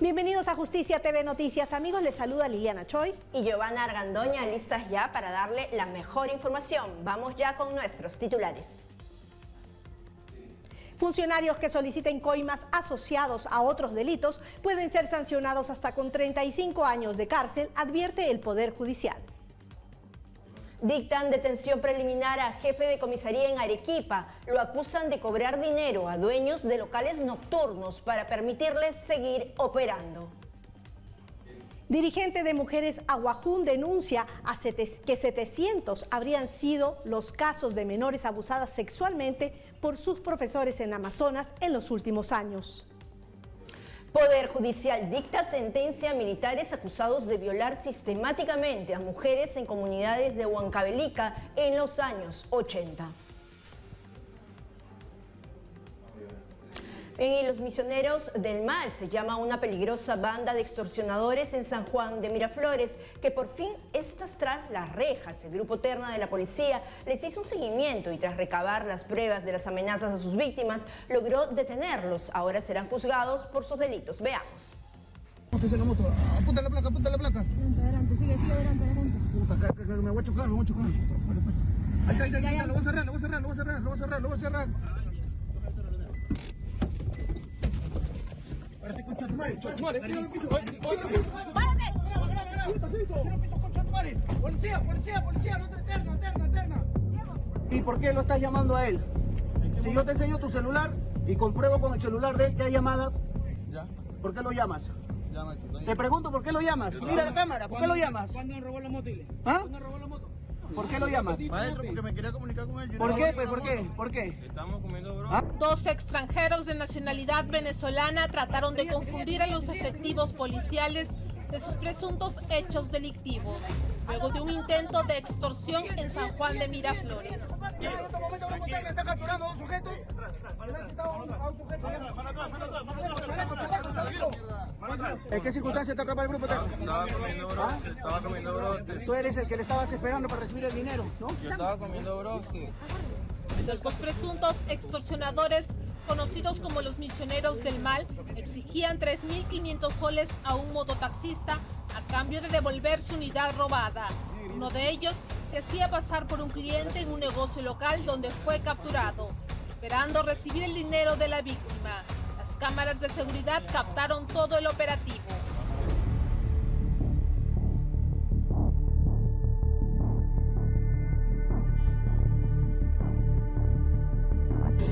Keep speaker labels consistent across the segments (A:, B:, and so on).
A: Bienvenidos a Justicia TV Noticias. Amigos, les saluda Liliana Choi
B: y Giovanna Argandoña, listas ya para darle la mejor información. Vamos ya con nuestros titulares.
A: Funcionarios que soliciten coimas asociados a otros delitos pueden ser sancionados hasta con 35 años de cárcel, advierte el Poder Judicial.
B: Dictan detención preliminar a jefe de comisaría en Arequipa. Lo acusan de cobrar dinero a dueños de locales nocturnos para permitirles seguir operando.
A: Dirigente de Mujeres Aguajún denuncia que 700 habrían sido los casos de menores abusadas sexualmente por sus profesores en Amazonas en los últimos años.
B: Poder Judicial dicta sentencia a militares acusados de violar sistemáticamente a mujeres en comunidades de Huancavelica en los años 80. En Los Misioneros del Mal se llama una peligrosa banda de extorsionadores en San Juan de Miraflores que por fin estas tras las rejas. El grupo Terna de la policía les hizo un seguimiento y tras recabar las pruebas de las amenazas a sus víctimas logró detenerlos. Ahora serán juzgados por sus delitos. Veamos.
C: Apunta la moto, apunta la placa, apunta la placa.
D: Adelante, sigue adelante.
C: Puta, me voy a chocar, me voy a chocar. Ahí está, lo voy a cerrar. Párate, concha tu madre. Policía, no te eterna. ¿Y por qué lo estás llamando a él? Si yo te enseño tu celular y compruebo con el celular de él que hay llamadas, ¿por qué lo llamas? Te pregunto por qué lo llamas. Mira la cámara, ¿por qué lo llamas?
D: ¿Cuándo robó la moto?
C: ¿Cuándo robó la moto? ¿Por qué lo llamas?
E: Maestro, porque me quería comunicar con él.
C: ¿Por qué? Pues, ¿por qué?
E: Estamos comiendo, bro.
F: Dos extranjeros de nacionalidad venezolana trataron de confundir a los efectivos policiales de sus presuntos hechos delictivos, luego de un intento de extorsión en San Juan de Miraflores.
C: En este momento el grupo Terna está capturando a dos sujetos. ¿En qué circunstancia te atrapa el grupo Terna?
E: Estaba comiendo, bro.
C: Tú eres el que le estabas esperando para recibir el dinero, ¿no?
E: Yo estaba comiendo, bro, sí.
F: Los dos presuntos extorsionadores, conocidos como los Misioneros del Mal, exigían 3.500 soles a un mototaxista a cambio de devolver su unidad robada. Uno de ellos se hacía pasar por un cliente en un negocio local donde fue capturado, esperando recibir el dinero de la víctima. Las cámaras de seguridad captaron todo el operativo.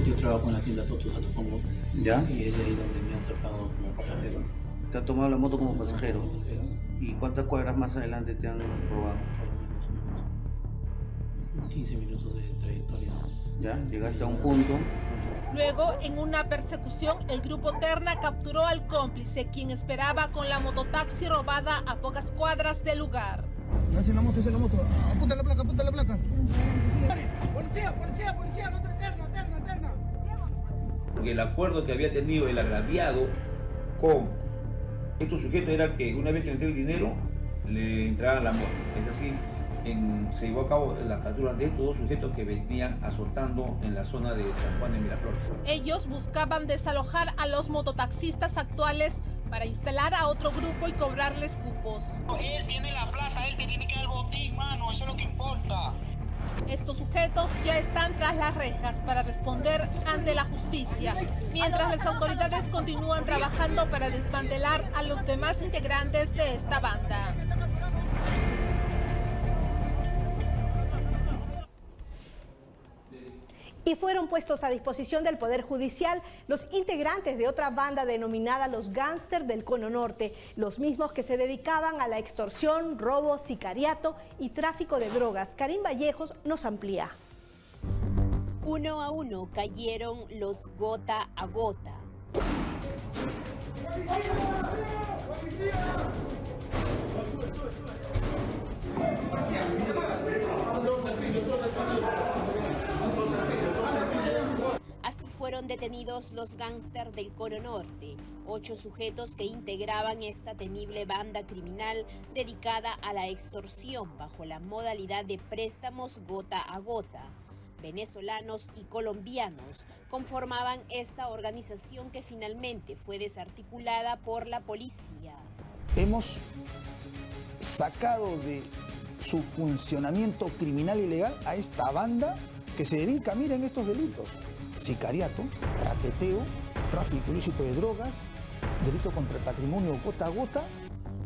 G: Yo trabajo en la tienda Totus Atopongo.
H: ¿Ya?
G: Y es de ahí donde me han acercado como pasajero.
H: Te han tomado la moto como pasajero. ¿Y cuántas cuadras más adelante te han robado?
G: Por lo menos 15 minutos de trayectoria.
H: ¿Ya? Llegaste a un punto.
F: Luego, en una persecución, el grupo Terna capturó al cómplice, quien esperaba con la mototaxi robada a pocas cuadras del lugar.
C: Ya se la moto. Apunta la placa. Policía, no te eterna.
I: Porque el acuerdo que había tenido el agraviado con estos sujetos era que una vez que le entregue el dinero, le entraban la moto. Es así, se llevó a cabo la captura de estos dos sujetos que venían asaltando en la zona de San Juan de Miraflores.
F: Ellos buscaban desalojar a los mototaxistas actuales para instalar a otro grupo y cobrarles cupos.
D: Él tiene la plata, él te tiene que dar el botín, mano, eso es lo que importa.
F: Estos sujetos ya están tras las rejas para responder ante la justicia, mientras las autoridades continúan trabajando para desmantelar a los demás integrantes de esta banda.
A: Y fueron puestos a disposición del Poder Judicial los integrantes de otra banda denominada los Gángsters del Cono Norte, los mismos que se dedicaban a la extorsión, robo, sicariato y tráfico de drogas. Karim Vallejos nos amplía.
J: Uno a uno cayeron los gota a gota. Así fueron detenidos los gángsters del Cono Norte, 8 sujetos que integraban esta temible banda criminal dedicada a la extorsión bajo la modalidad de préstamos gota a gota. venezolanos y colombianos conformaban esta organización que finalmente fue desarticulada por la policía.
K: Hemos sacado de su funcionamiento criminal y legal a esta banda que se dedica, miren estos delitos: sicariato, raqueteo, tráfico ilícito de drogas, delito contra el patrimonio gota a gota.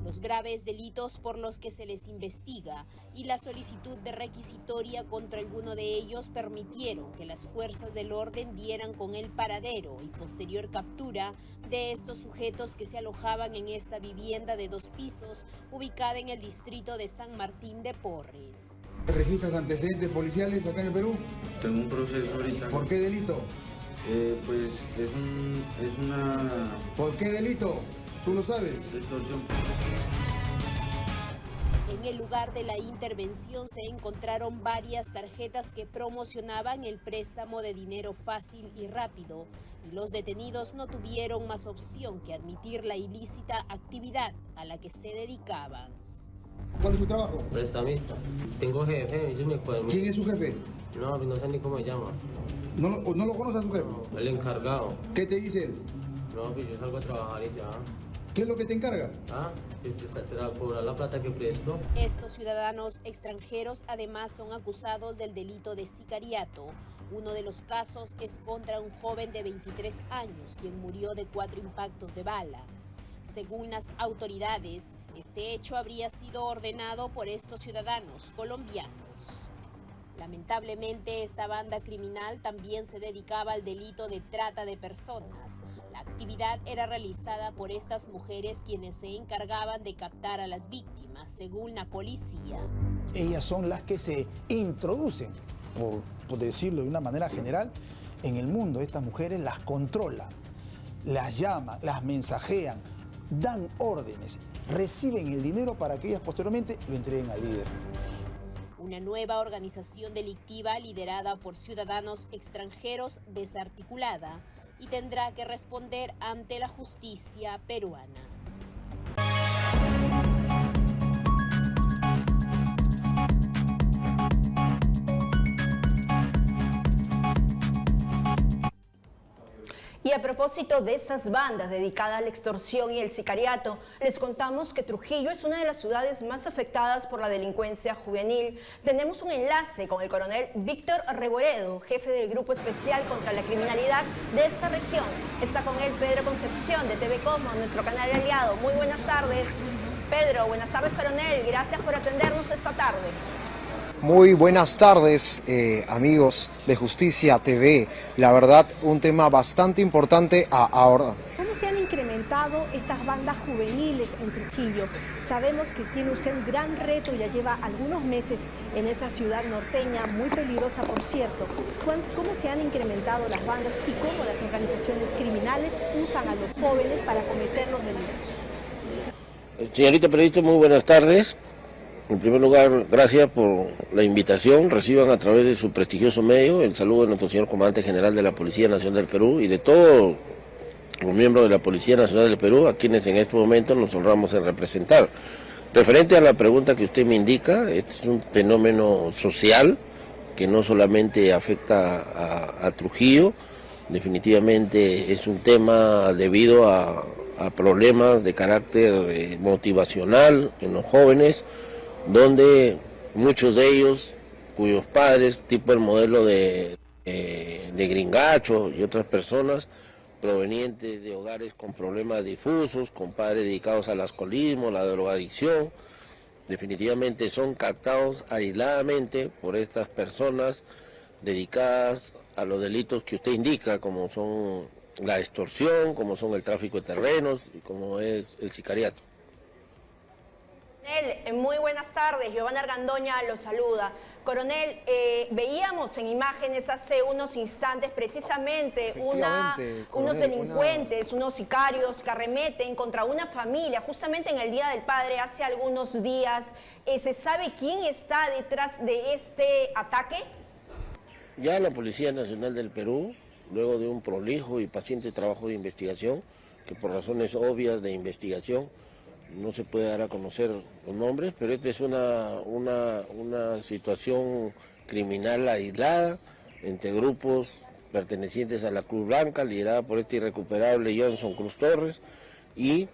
J: Los graves delitos por los que se les investiga y la solicitud de requisitoria contra alguno de ellos permitieron que las fuerzas del orden dieran con el paradero y posterior captura de estos sujetos que se alojaban en esta vivienda de 2 pisos ubicada en el distrito de San Martín de Porres.
L: ¿Registras antecedentes policiales acá en el Perú?
E: Tengo un proceso ahorita.
L: ¿Por qué delito?
E: Pues es una...
L: ¿Por qué delito? ¿Tú lo sabes?
E: Extorsión.
J: En el lugar de la intervención se encontraron varias tarjetas que promocionaban el préstamo de dinero fácil y rápido, y los detenidos no tuvieron más opción que admitir la ilícita actividad a la que se dedicaban.
L: ¿Cuál es su trabajo?
M: Prestamista. Tengo jefe, ellos me pueden...
L: ¿Quién es su jefe?
M: No, no sé ni cómo se llama.
L: ¿No lo conoce a su jefe?
M: No, el encargado.
L: ¿Qué te dice él?
M: No, pues yo salgo a trabajar y ya.
L: ¿Qué es lo que te encarga?
M: Cobrar la plata que presto.
J: Estos ciudadanos extranjeros además son acusados del delito de sicariato. Uno de los casos es contra un joven de 23 años, quien murió de 4 impactos de bala. Según las autoridades, este hecho habría sido ordenado por estos ciudadanos colombianos. Lamentablemente, esta banda criminal también se dedicaba al delito de trata de personas. La actividad era realizada por estas mujeres quienes se encargaban de captar a las víctimas, según la policía.
K: Ellas son las que se introducen, por decirlo de una manera general, en el mundo. Estas mujeres las controlan, las llaman, las mensajean, dan órdenes, reciben el dinero para que ellas posteriormente lo entreguen al líder.
J: Una nueva organización delictiva liderada por ciudadanos extranjeros desarticulada y tendrá que responder ante la justicia peruana.
B: Y a propósito de estas bandas dedicadas a la extorsión y el sicariato, les contamos que Trujillo es una de las ciudades más afectadas por la delincuencia juvenil. Tenemos un enlace con el coronel Víctor Reboredo, jefe del Grupo Especial contra la Criminalidad de esta región. Está con él Pedro Concepción de TV Como, nuestro canal aliado. Muy buenas tardes, Pedro. Buenas tardes, coronel. Gracias por atendernos esta tarde.
N: Muy buenas tardes, amigos de Justicia TV. La verdad, un tema bastante importante ahora.
A: ¿Cómo se han incrementado estas bandas juveniles en Trujillo? Sabemos que tiene usted un gran reto, ya lleva algunos meses en esa ciudad norteña, muy peligrosa por cierto. ¿Cómo se han incrementado las bandas y cómo las organizaciones criminales usan a los jóvenes para cometer los delitos?
O: Señorita periodista, muy buenas tardes. En primer lugar, gracias por la invitación. Reciban a través de su prestigioso medio el saludo de nuestro señor Comandante General de la Policía Nacional del Perú y de todos los miembros de la Policía Nacional del Perú, a quienes en este momento nos honramos en representar. Referente a la pregunta que usted me indica, es un fenómeno social que no solamente afecta a Trujillo, definitivamente es un tema debido a problemas de carácter motivacional en los jóvenes, donde muchos de ellos, cuyos padres, tipo el modelo de Gringacho y otras personas provenientes de hogares con problemas difusos, con padres dedicados al alcoholismo, la drogadicción, definitivamente son captados aisladamente por estas personas dedicadas a los delitos que usted indica, como son la extorsión, como son el tráfico de terrenos y como es el sicariato.
B: Coronel, muy buenas tardes. Giovanna Argandoña los saluda. Coronel, veíamos en imágenes hace unos instantes precisamente unos delincuentes, unos sicarios que arremeten contra una familia justamente en el Día del Padre hace algunos días. ¿Se sabe quién está detrás de este ataque?
O: Ya la Policía Nacional del Perú, luego de un prolijo y paciente trabajo de investigación, que por razones obvias de investigación no se puede dar a conocer los nombres, pero esta es una situación criminal aislada, entre grupos pertenecientes a la Cruz Blanca, liderada por este irrecuperable Johnson Cruz Torres, y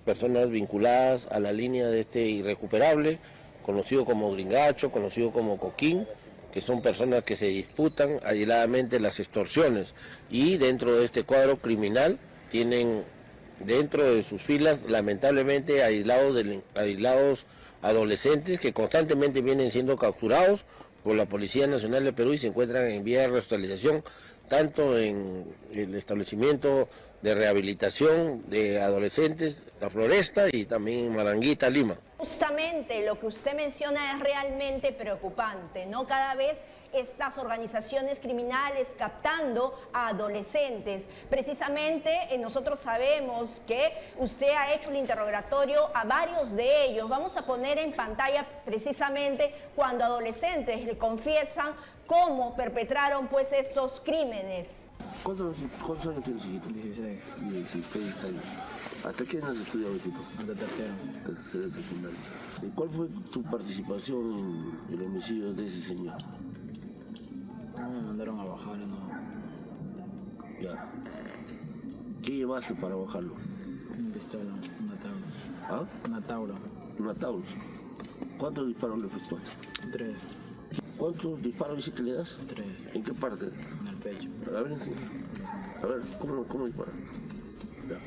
O: personas vinculadas a la línea de este irrecuperable, conocido como Gringacho, conocido como Coquín, que son personas que se disputan aisladamente las extorsiones, y dentro de este cuadro criminal tienen dentro de sus filas lamentablemente aislados adolescentes que constantemente vienen siendo capturados por la Policía Nacional de Perú y se encuentran en vía de resocialización tanto en el establecimiento de rehabilitación de adolescentes, La Floresta, y también en Maranguita, Lima.
B: Justamente lo que usted menciona es realmente preocupante, ¿no? Cada vez estas organizaciones criminales captando a adolescentes. Precisamente nosotros sabemos que usted ha hecho un interrogatorio a varios de ellos. Vamos a poner en pantalla precisamente cuando adolescentes le confiesan cómo perpetraron pues estos crímenes.
O: ¿Cuántos años tienes, hijito? 16. 16 años. ¿Hasta qué año has estudiado, hijito? Hasta tercero. Tercero secundaria. ¿Y cuál fue tu participación en el homicidio de ese señor?
M: Me mandaron a bajarlo, ¿no?
O: Ya. ¿Qué llevaste para bajarlo?
M: Una pistola, una Taurus.
O: ¿Ah?
M: Una Taurus.
O: Una Taurus. ¿Cuántos disparos le efectuaste?
M: 3.
O: ¿Cuántos disparos dice que le das?
M: 3.
O: ¿En qué parte?
M: En el pecho.
O: A ver, a ver, ¿cómo dispara? Ya.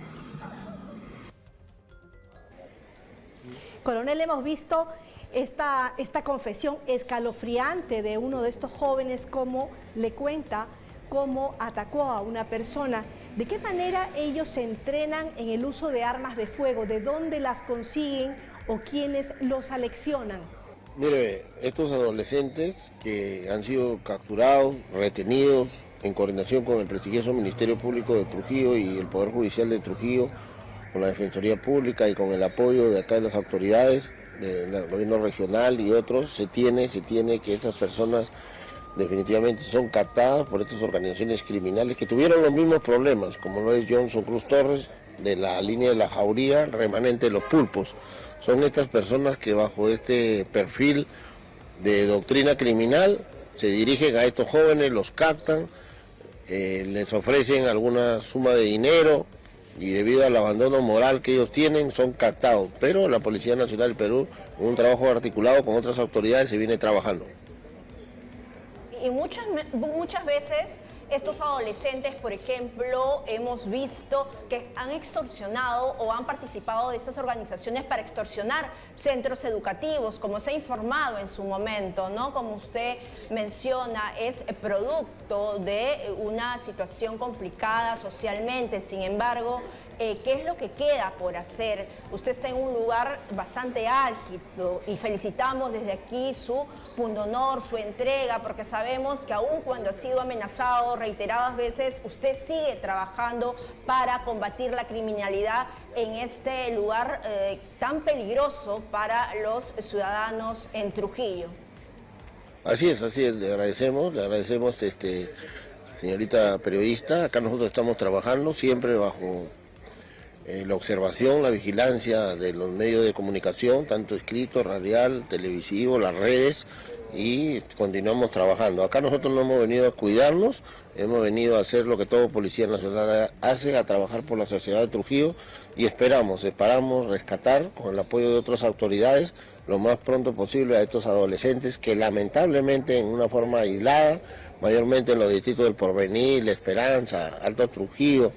A: Coronel, hemos visto esta confesión escalofriante de uno de estos jóvenes, cómo le cuenta cómo atacó a una persona. ¿De qué manera ellos se entrenan en el uso de armas de fuego? ¿De dónde las consiguen o quiénes los aleccionan?
O: Mire, estos adolescentes que han sido capturados, retenidos, en coordinación con el prestigioso Ministerio Público de Trujillo y el Poder Judicial de Trujillo, con la Defensoría Pública y con el apoyo de acá de las autoridades del gobierno regional y otros, se tiene que estas personas definitivamente son captadas por estas organizaciones criminales que tuvieron los mismos problemas, como lo es Johnson Cruz Torres, de la línea de la Jauría, remanente de los Pulpos. Son estas personas que bajo este perfil de doctrina criminal se dirigen a estos jóvenes, los captan, les ofrecen alguna suma de dinero y debido al abandono moral que ellos tienen son captados. Pero la Policía Nacional del Perú, en un trabajo articulado con otras autoridades, se viene trabajando.
B: Y muchas veces estos adolescentes, por ejemplo, hemos visto que han extorsionado o han participado de estas organizaciones para extorsionar centros educativos, como se ha informado en su momento, ¿no? Como usted menciona, es producto de una situación complicada socialmente. Sin embargo, ¿qué es lo que queda por hacer? Usted está en un lugar bastante álgido y felicitamos desde aquí su pundonor, su entrega, porque sabemos que aún cuando ha sido amenazado reiteradas veces, usted sigue trabajando para combatir la criminalidad en este lugar tan peligroso para los ciudadanos en Trujillo.
O: Así es, le agradecemos, señorita periodista. Acá nosotros estamos trabajando siempre bajo la observación, la vigilancia de los medios de comunicación, tanto escrito, radial, televisivo, las redes, y continuamos trabajando. Acá nosotros no hemos venido a cuidarnos, hemos venido a hacer lo que todo Policía Nacional hace, a trabajar por la sociedad de Trujillo, y esperamos rescatar con el apoyo de otras autoridades lo más pronto posible a estos adolescentes que lamentablemente en una forma aislada, mayormente en los distritos del Porvenir, La Esperanza, Alto Trujillo,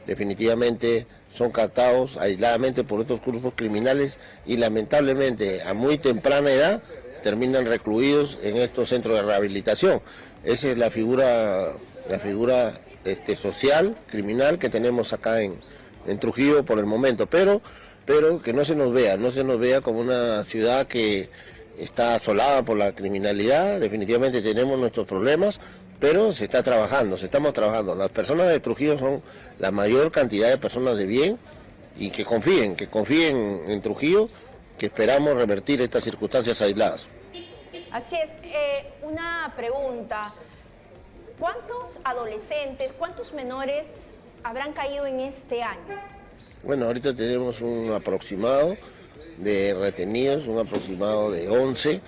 O: definitivamente son captados aisladamente por estos grupos criminales y lamentablemente a muy temprana edad terminan recluidos en estos centros de rehabilitación. Esa es la figura social, criminal que tenemos acá en Trujillo por el momento, pero que no se nos vea como una ciudad que está asolada por la criminalidad. Definitivamente tenemos nuestros problemas, pero estamos trabajando. Las personas de Trujillo son la mayor cantidad de personas de bien y que confíen en Trujillo, que esperamos revertir estas circunstancias aisladas.
B: Así es, una pregunta, ¿cuántos adolescentes, cuántos menores habrán caído en este año?
O: Bueno, ahorita tenemos un aproximado de retenidos, un aproximado de 11,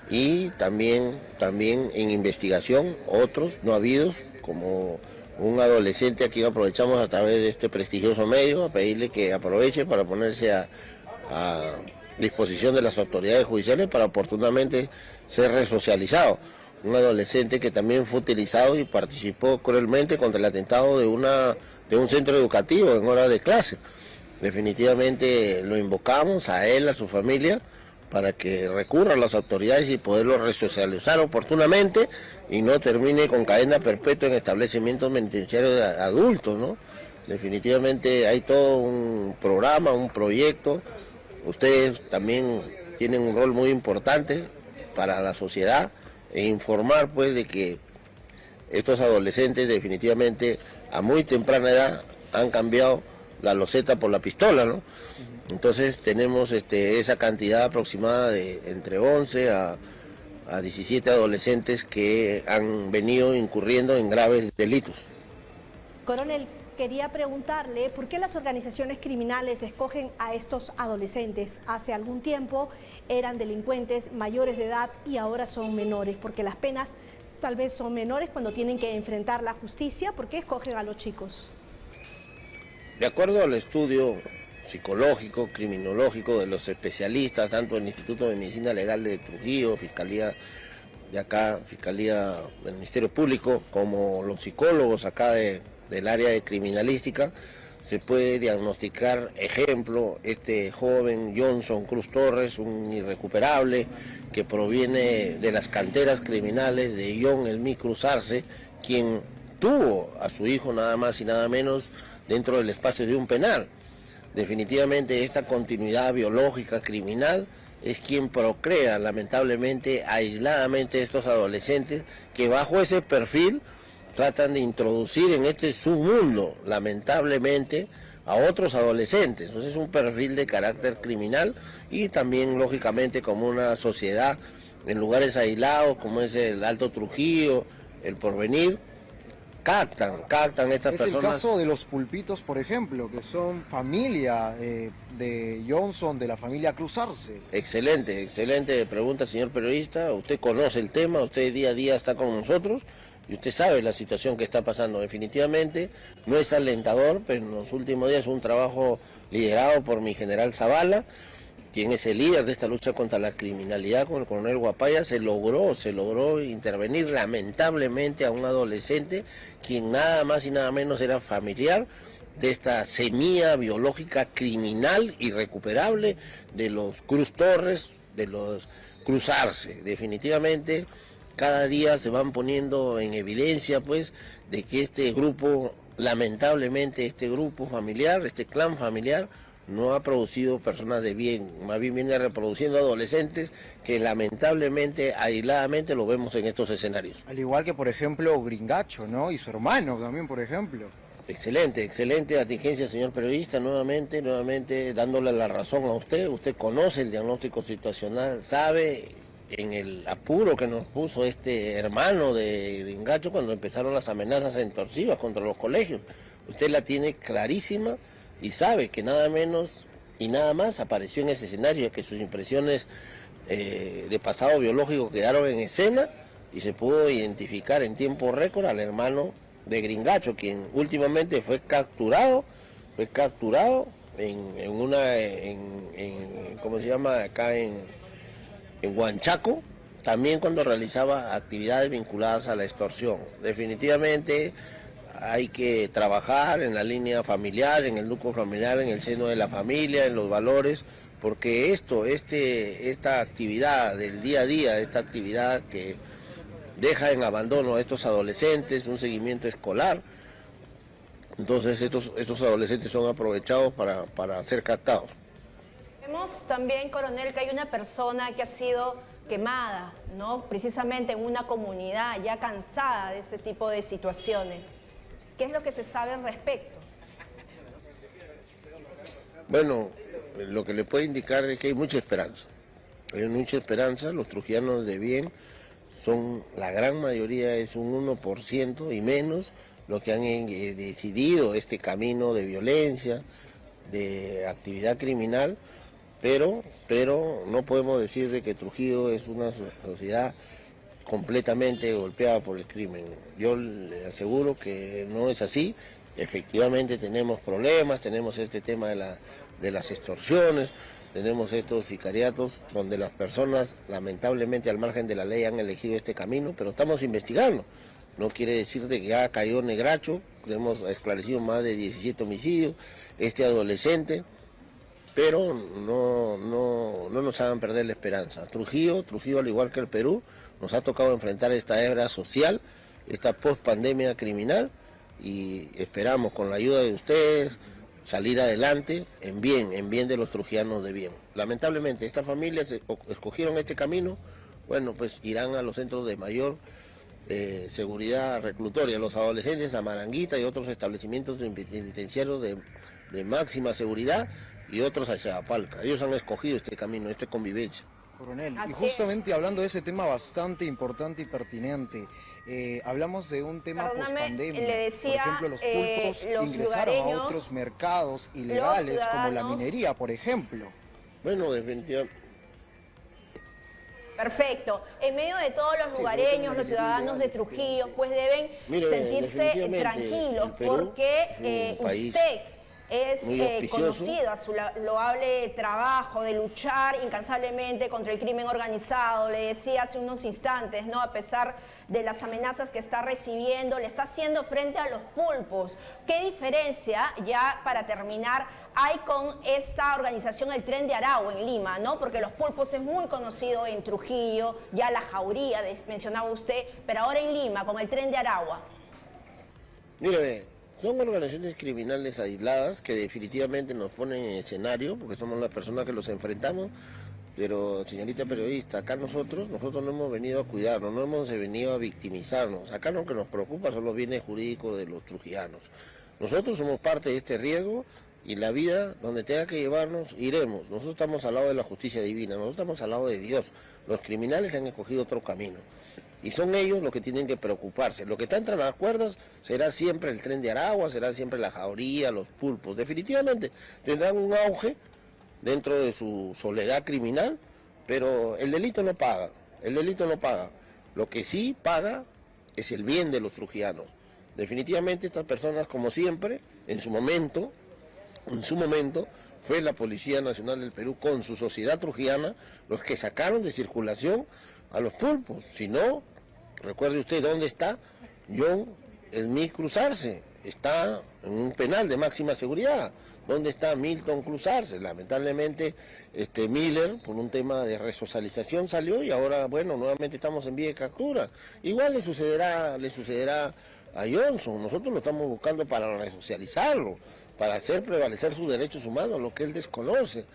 O: y también en investigación otros no habidos, como un adolescente a quien aprovechamos a través de este prestigioso medio a pedirle que aproveche para ponerse a disposición de las autoridades judiciales para oportunamente ser resocializado. Un adolescente que también fue utilizado y participó cruelmente contra el atentado de un centro educativo en hora de clase. Definitivamente lo invocamos a él, a su familia, para que recurra a las autoridades y poderlo resocializar oportunamente y no termine con cadena perpetua en establecimientos penitenciarios de adultos, ¿no? Definitivamente hay todo un programa, un proyecto. Ustedes también tienen un rol muy importante para la sociedad e informar pues de que estos adolescentes definitivamente a muy temprana edad han cambiado la loseta por la pistola, ¿no? Entonces tenemos esa cantidad aproximada de entre 11 a 17 adolescentes que han venido incurriendo en graves delitos.
A: Coronel, quería preguntarle por qué las organizaciones criminales escogen a estos adolescentes. Hace algún tiempo eran delincuentes mayores de edad y ahora son menores, porque las penas tal vez son menores cuando tienen que enfrentar la justicia. ¿Por qué escogen a los chicos?
O: De acuerdo al estudio psicológico, criminológico de los especialistas, tanto del Instituto de Medicina Legal de Trujillo, Fiscalía de acá, Fiscalía del Ministerio Público, como los psicólogos acá del área de criminalística, se puede diagnosticar, ejemplo, este joven Johnson Cruz Torres, un irrecuperable que proviene de las canteras criminales de John Elmí Cruz Arce, quien tuvo a su hijo nada más y nada menos dentro del espacio de un penal. Definitivamente esta continuidad biológica criminal es quien procrea lamentablemente aisladamente estos adolescentes que bajo ese perfil tratan de introducir en este submundo lamentablemente a otros adolescentes. Entonces es un perfil de carácter criminal y también lógicamente como una sociedad en lugares aislados como es el Alto Trujillo, el Porvenir, captan estas personas.
N: Es el caso de los pulpitos, por ejemplo, que son familia de Johnson, de la familia Cruz Arce.
O: Excelente pregunta, señor periodista. Usted conoce el tema, usted día a día está con nosotros y usted sabe la situación que está pasando. Definitivamente no es alentador, pero en los últimos días un trabajo liderado por mi general Zavala, quien es el líder de esta lucha contra la criminalidad con el coronel Guapaya. Se logró intervenir lamentablemente a un adolescente quien nada más y nada menos era familiar de esta semilla biológica criminal irrecuperable de los Cruz Torres, de los Cruz Arce. Definitivamente cada día se van poniendo en evidencia pues de que este grupo, lamentablemente este grupo familiar, este clan familiar, no ha producido personas de bien, más bien viene reproduciendo adolescentes que lamentablemente, aisladamente, lo vemos en estos escenarios.
N: Al igual que, por ejemplo, Gringacho, ¿no? Y su hermano también, por ejemplo.
O: Excelente atingencia, señor periodista, nuevamente dándole la razón a usted. Usted conoce el diagnóstico situacional, sabe en el apuro que nos puso este hermano de Gringacho cuando empezaron las amenazas extorsivas contra los colegios. Usted la tiene clarísima y sabe que nada menos y nada más apareció en ese escenario, que sus impresiones de pasado biológico quedaron en escena y se pudo identificar en tiempo récord al hermano de Gringacho, quien últimamente fue capturado ¿cómo se llama? Acá en Huanchaco, también cuando realizaba actividades vinculadas a la extorsión. Definitivamente hay que trabajar en la línea familiar, en el núcleo familiar, en el seno de la familia, en los valores, porque esta actividad del día a día, esta actividad que deja en abandono a estos adolescentes, un seguimiento escolar, entonces estos adolescentes son aprovechados para ser captados.
B: Vemos también, coronel, que hay una persona que ha sido quemada, ¿no? Precisamente en una comunidad ya cansada de ese tipo de situaciones. ¿Qué es lo que se sabe al respecto?
O: Bueno, lo que le puedo indicar es que hay mucha esperanza. Hay mucha esperanza, los trujillanos de bien son, la gran mayoría es un 1% y menos, los que han decidido este camino de violencia, de actividad criminal, pero no podemos decir de que Trujillo es una sociedad completamente golpeada por el crimen. Yo le aseguro que no es así. Efectivamente tenemos problemas, tenemos este tema de las extorsiones, tenemos estos sicariatos donde las personas lamentablemente al margen de la ley han elegido este camino, pero estamos investigando. No quiere decir de que ya cayó Negracho, hemos esclarecido más de 17 homicidios, este adolescente, pero no nos hagan perder la esperanza. Trujillo, al igual que el Perú, nos ha tocado enfrentar esta era social, esta post-pandemia criminal, y esperamos con la ayuda de ustedes salir adelante en bien de los trujillanos de bien. Lamentablemente estas familias escogieron este camino, bueno, pues irán a los centros de mayor seguridad reclutoria, los adolescentes a Maranguita y otros establecimientos penitenciarios de máxima seguridad y otros a Chapalca. Ellos han escogido este camino, esta convivencia.
N: Coronel, y justamente hablando de ese tema bastante importante y pertinente, hablamos de un tema pospandemia.
B: Le decía,
N: por ejemplo, los pulpos ingresaron a otros mercados ilegales como la minería, por ejemplo.
O: Bueno, definitivamente.
B: Perfecto. En medio de todos los lugareños, los ciudadanos de Trujillo, pues deben sentirse tranquilos porque usted es conocido a su loable trabajo de luchar incansablemente contra el crimen organizado. Le decía hace unos instantes, ¿no? A pesar de las amenazas que está recibiendo, le está haciendo frente a los pulpos. ¿Qué diferencia, ya para terminar, hay con esta organización, el Tren de Aragua en Lima, ¿no? Porque los pulpos es muy conocido en Trujillo, ya la Jauría, mencionaba usted, pero ahora en Lima, con el Tren de Aragua.
O: Mire, son organizaciones criminales aisladas que definitivamente nos ponen en escenario, porque somos las personas que los enfrentamos, pero señorita periodista, acá nosotros no hemos venido a cuidarnos, no hemos venido a victimizarnos. Acá lo que nos preocupa son los bienes jurídicos de los trujillanos. Nosotros somos parte de este riesgo y la vida, donde tenga que llevarnos, iremos. Nosotros estamos al lado de la justicia divina, nosotros estamos al lado de Dios. Los criminales han escogido otro camino. Y son ellos los que tienen que preocuparse. Lo que está entre las cuerdas será siempre el Tren de Aragua, será siempre la Jauría, los pulpos. Definitivamente tendrán un auge dentro de su soledad criminal, pero el delito no paga, Lo que sí paga es el bien de los trujillanos. Definitivamente estas personas, como siempre, en su momento, fue la Policía Nacional del Perú con su sociedad trujillana los que sacaron de circulación a los pulpos. Si no, recuerde usted dónde está John Smith Cruzarse, está en un penal de máxima seguridad. ¿Dónde está Milton Cruzarse? Lamentablemente Miller, por un tema de resocialización, salió y ahora, bueno, nuevamente estamos en vía de captura. Igual le sucederá a Johnson. Nosotros lo estamos buscando para resocializarlo, para hacer prevalecer sus derechos humanos, lo que él desconoce.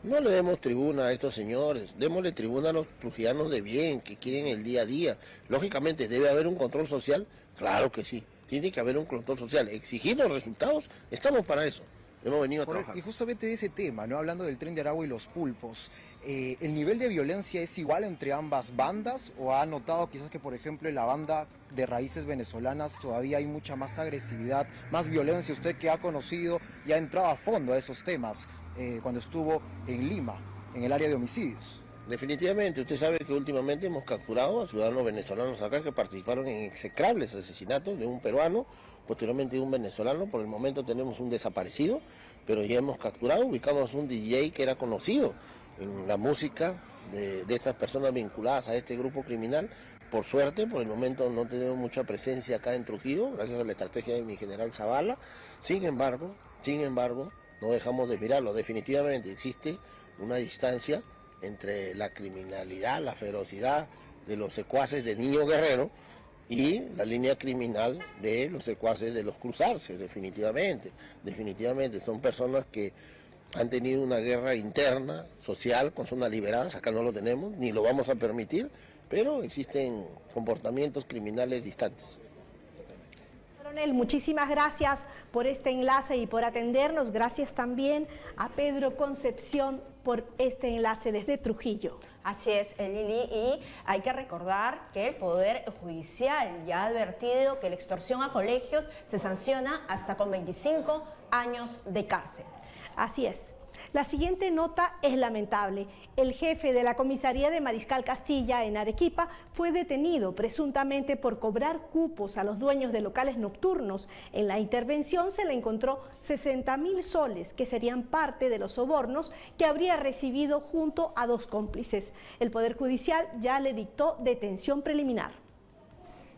O: No le demos tribuna a estos señores, démosle tribuna a los trujillanos de bien, que quieren el día a día. Lógicamente, ¿debe haber un control social? Claro que sí, tiene que haber un control social. Exigir los resultados, estamos para eso. Hemos venido a trabajar.
N: Y justamente de ese tema, ¿no? Hablando del Tren de Aragua y los pulpos, ¿el nivel de violencia es igual entre ambas bandas? ¿O ha notado quizás que, por ejemplo, en la banda de raíces venezolanas todavía hay mucha más agresividad, más violencia? Usted que ha conocido y ha entrado a fondo a esos temas cuando estuvo en Lima, en el área de homicidios.
O: Definitivamente, usted sabe que últimamente hemos capturado a ciudadanos venezolanos acá que participaron en execrables asesinatos de un peruano, posteriormente de un venezolano. Por el momento tenemos un desaparecido, pero ya hemos capturado, ubicamos un DJ que era conocido en la música de estas personas vinculadas a este grupo criminal. Por suerte, por el momento no tenemos mucha presencia acá en Trujillo, gracias a la estrategia de mi general Zavala. Sin embargo, no dejamos de mirarlo. Definitivamente existe una distancia entre la criminalidad, la ferocidad de los secuaces de Niño Guerrero y la línea criminal de los secuaces de los Cruzarse. Definitivamente son personas que han tenido una guerra interna, social, con zonas liberadas. Acá no lo tenemos, ni lo vamos a permitir, pero existen comportamientos criminales distantes.
A: Coronel, muchísimas gracias por este enlace y por atendernos. Gracias también a Pedro Concepción por este enlace desde Trujillo.
B: Así es, Lili, y hay que recordar que el Poder Judicial ya ha advertido que la extorsión a colegios se sanciona hasta con 25 años de cárcel.
A: Así es. La siguiente nota es lamentable. El jefe de la comisaría de Mariscal Castilla en Arequipa fue detenido presuntamente por cobrar cupos a los dueños de locales nocturnos. En la intervención se le encontró 60.000 soles que serían parte de los sobornos que habría recibido junto a 2 cómplices. El Poder Judicial ya le dictó detención preliminar.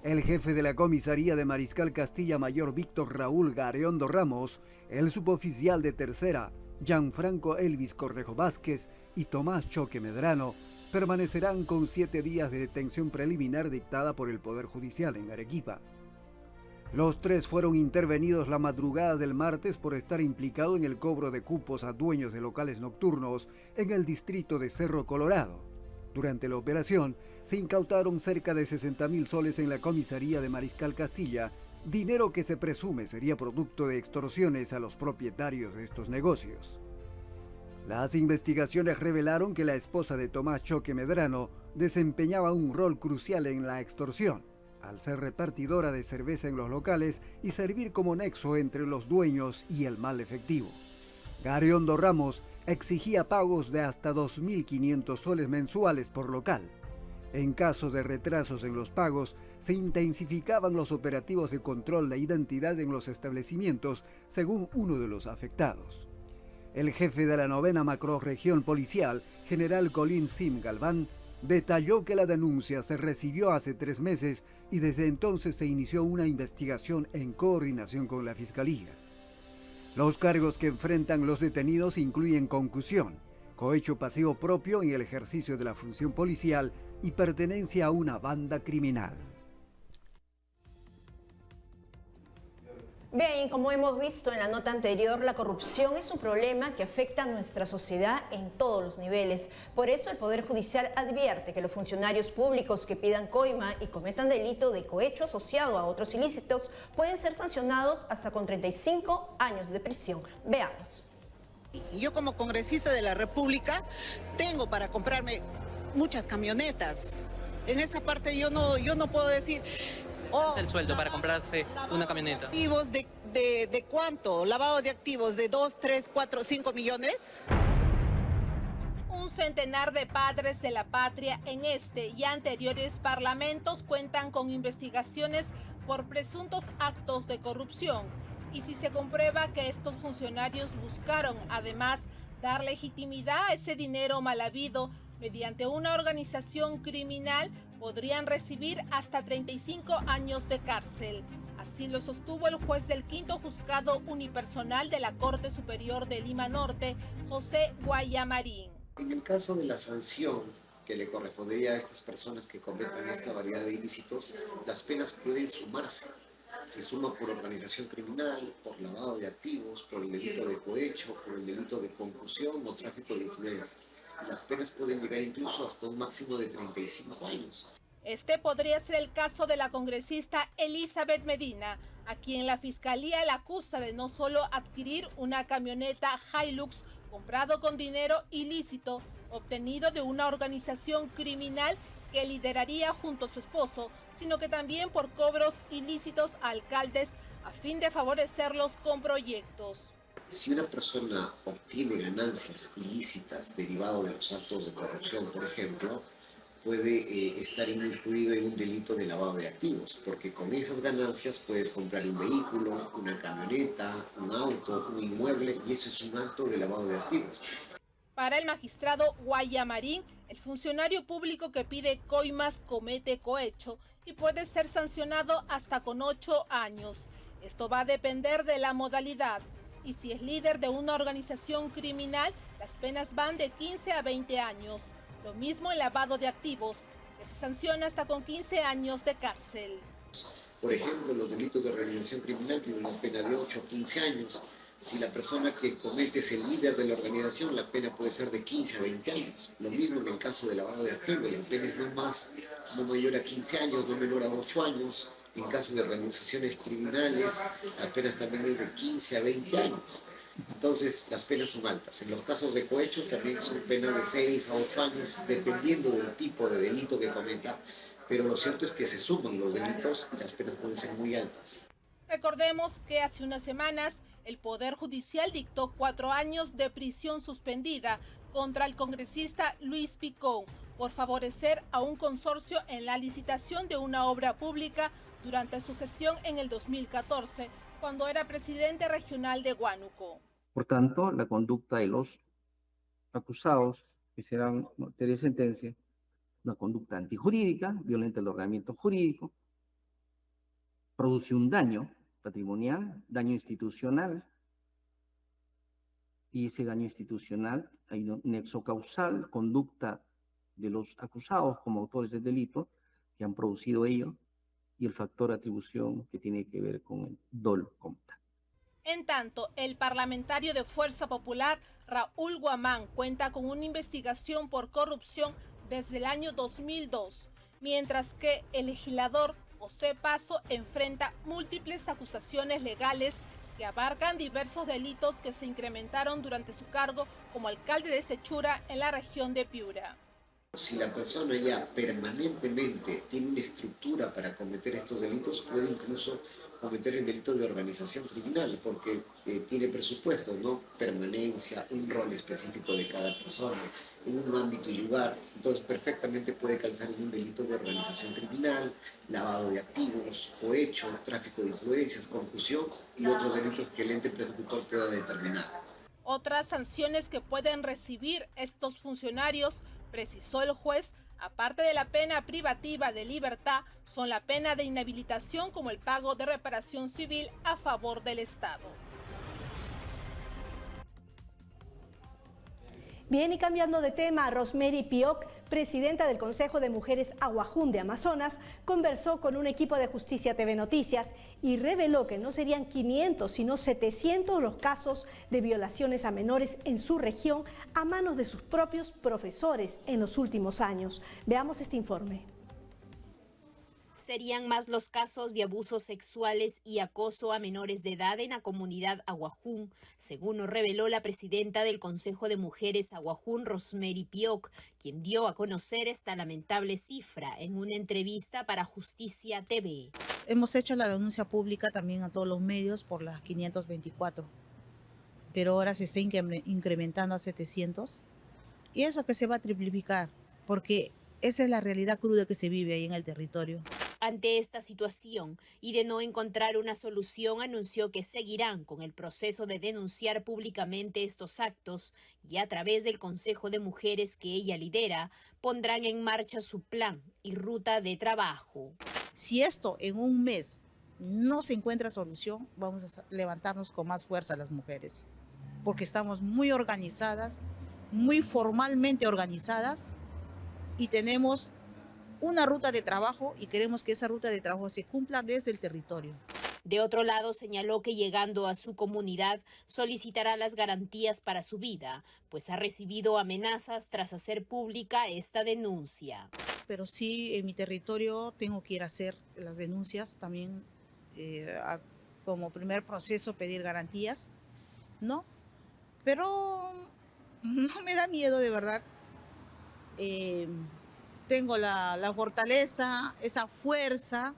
P: El jefe de la comisaría de Mariscal Castilla, mayor Víctor Raúl Gareondo Ramos, el suboficial de tercera, Gianfranco Elvis Correjo Vázquez y Tomás Choque Medrano, permanecerán con 7 días de detención preliminar dictada por el Poder Judicial en Arequipa. Los 3 fueron intervenidos la madrugada del martes por estar implicado en el cobro de cupos a dueños de locales nocturnos en el distrito de Cerro Colorado. Durante la operación, se incautaron cerca de 60.000 soles en la comisaría de Mariscal Castilla, dinero que se presume sería producto de extorsiones a los propietarios de estos negocios. Las investigaciones revelaron que la esposa de Tomás Choque Medrano desempeñaba un rol crucial en la extorsión, al ser repartidora de cerveza en los locales y servir como nexo entre los dueños y el mal efectivo. Gareondo Ramos exigía pagos de hasta 2.500 soles mensuales por local. En caso de retrasos en los pagos, se intensificaban los operativos de control de identidad en los establecimientos, según uno de los afectados. El jefe de la 9ª Macrorregión Policial, general Colín Sim Galván, detalló que la denuncia se recibió hace 3 meses y desde entonces se inició una investigación en coordinación con la Fiscalía. Los cargos que enfrentan los detenidos incluyen concusión, cohecho pasivo propio en el ejercicio de la función policial y pertenencia a una banda criminal.
B: Bien, como hemos visto en la nota anterior, la corrupción es un problema que afecta a nuestra sociedad en todos los niveles. Por eso el Poder Judicial advierte que los funcionarios públicos que pidan coima y cometan delito de cohecho asociado a otros ilícitos pueden ser sancionados hasta con 35 años de prisión. Veamos.
Q: Yo como congresista de la República tengo para comprarme muchas camionetas. En esa parte yo no puedo decir...
R: ¿Es el sueldo para comprarse una camioneta?
Q: ¿Activos de cuánto? ¿Lavado de activos de 2, 3, 4, 5 millones?
F: Un centenar de padres de la patria en este y anteriores parlamentos cuentan con investigaciones por presuntos actos de corrupción. Y si se comprueba que estos funcionarios buscaron además dar legitimidad a ese dinero mal habido mediante una organización criminal, podrían recibir hasta 35 años de cárcel. Así lo sostuvo el juez del 5º Juzgado Unipersonal de la Corte Superior de Lima Norte, José Guayamarín.
S: En el caso de la sanción que le correspondería a estas personas que cometan esta variedad de ilícitos, las penas pueden sumarse. Se suma por organización criminal, por lavado de activos, por el delito de cohecho, por el delito de concusión o tráfico de influencias. Las penas pueden llegar incluso hasta un máximo de 35 años.
F: Este podría ser el caso de la congresista Elizabeth Medina, a quien la Fiscalía la acusa de no solo adquirir una camioneta Hilux comprado con dinero ilícito, obtenido de una organización criminal que lideraría junto a su esposo, sino que también por cobros ilícitos a alcaldes a fin de favorecerlos con proyectos.
S: Si una persona obtiene ganancias ilícitas derivado de los actos de corrupción, por ejemplo, puede estar incluido en un delito de lavado de activos, porque con esas ganancias puedes comprar un vehículo, una camioneta, un auto, un inmueble, y eso es un acto de lavado de activos.
F: Para el magistrado Guayamarín, el funcionario público que pide coimas comete cohecho y puede ser sancionado hasta con 8 años. Esto va a depender de la modalidad. Y si es líder de una organización criminal, las penas van de 15 a 20 años. Lo mismo el lavado de activos, que se sanciona hasta con 15 años de cárcel.
S: Por ejemplo, los delitos de organización criminal tienen una pena de 8 a 15 años. Si la persona que comete es el líder de la organización, la pena puede ser de 15 a 20 años. Lo mismo en el caso de lavado de activos, la pena es no mayor a 15 años, no menor a 8 años. En caso de organizaciones criminales, las penas también es de 15 a 20 años. Entonces, las penas son altas. En los casos de cohecho también son penas de 6 a 8 años, dependiendo del tipo de delito que cometa. Pero lo cierto es que se suman los delitos y las penas pueden ser muy altas.
F: Recordemos que hace unas semanas el Poder Judicial dictó 4 años de prisión suspendida contra el congresista Luis Picón por favorecer a un consorcio en la licitación de una obra pública durante su gestión en el 2014, cuando era presidente regional de Huánuco.
H: Por tanto, la conducta de los acusados, que serán materia de sentencia, una conducta antijurídica, violenta el ordenamiento jurídico, produce un daño patrimonial, daño institucional, y ese daño institucional hay un nexo causal, conducta de los acusados como autores del delito que han producido ello, y el factor atribución que tiene que ver con el dolo como tal.
F: En tanto, el parlamentario de Fuerza Popular, Raúl Guamán, cuenta con una investigación por corrupción desde el año 2002, mientras que el legislador José Paso enfrenta múltiples acusaciones legales que abarcan diversos delitos que se incrementaron durante su cargo como alcalde de Sechura en la región de Piura.
S: Si la persona ya permanentemente tiene una estructura para cometer estos delitos, puede incluso cometer el delito de organización criminal, porque tiene presupuestos, ¿no? Permanencia, un rol específico de cada persona, en un ámbito y lugar. Entonces perfectamente puede calzar en un delito de organización criminal, lavado de activos, cohecho, tráfico de influencias, concusión y otros delitos que el ente persecutor pueda determinar.
F: Otras sanciones que pueden recibir estos funcionarios, precisó el juez, aparte de la pena privativa de libertad, son la pena de inhabilitación como el pago de reparación civil a favor del Estado.
A: Bien, y cambiando de tema, Rosemary Pioc, presidenta del Consejo de Mujeres Aguajún de Amazonas, conversó con un equipo de Justicia TV Noticias y reveló que no serían 500, sino 700 los casos de violaciones a menores en su región a manos de sus propios profesores en los últimos años. Veamos este informe.
J: Serían más los casos de abusos sexuales y acoso a menores de edad en la comunidad Aguajún, según nos reveló la presidenta del Consejo de Mujeres Aguajún, Rosemary Pioc, quien dio a conocer esta lamentable cifra en una entrevista para Justicia TV.
T: Hemos hecho la denuncia pública también a todos los medios por las 524, pero ahora se está incrementando a 700, y eso que se va a triplicar, porque esa es la realidad cruda que se vive ahí en el territorio.
J: Ante esta situación y de no encontrar una solución, anunció que seguirán con el proceso de denunciar públicamente estos actos y a través del Consejo de Mujeres que ella lidera, pondrán en marcha su plan y ruta de trabajo.
T: Si esto en un mes no se encuentra solución, vamos a levantarnos con más fuerza las mujeres, porque estamos muy organizadas, muy formalmente organizadas, y tenemos una ruta de trabajo y queremos que esa ruta de trabajo se cumpla desde el territorio.
J: De otro lado, señaló que llegando a su comunidad solicitará las garantías para su vida, pues ha recibido amenazas tras hacer pública esta denuncia.
T: Pero sí, en mi territorio tengo que ir a hacer las denuncias también, como primer proceso pedir garantías, ¿no? Pero no me da miedo, de verdad. Tengo la fortaleza, esa fuerza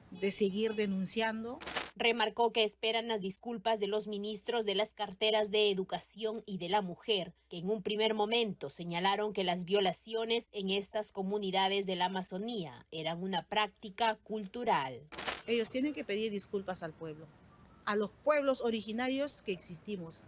T: de seguir denunciando.
J: Remarcó que esperan las disculpas de los ministros de las carteras de Educación y de la Mujer, que en un primer momento señalaron que las violaciones en estas comunidades de la Amazonía eran una práctica cultural.
T: Ellos tienen que pedir disculpas al pueblo, a los pueblos originarios que existimos,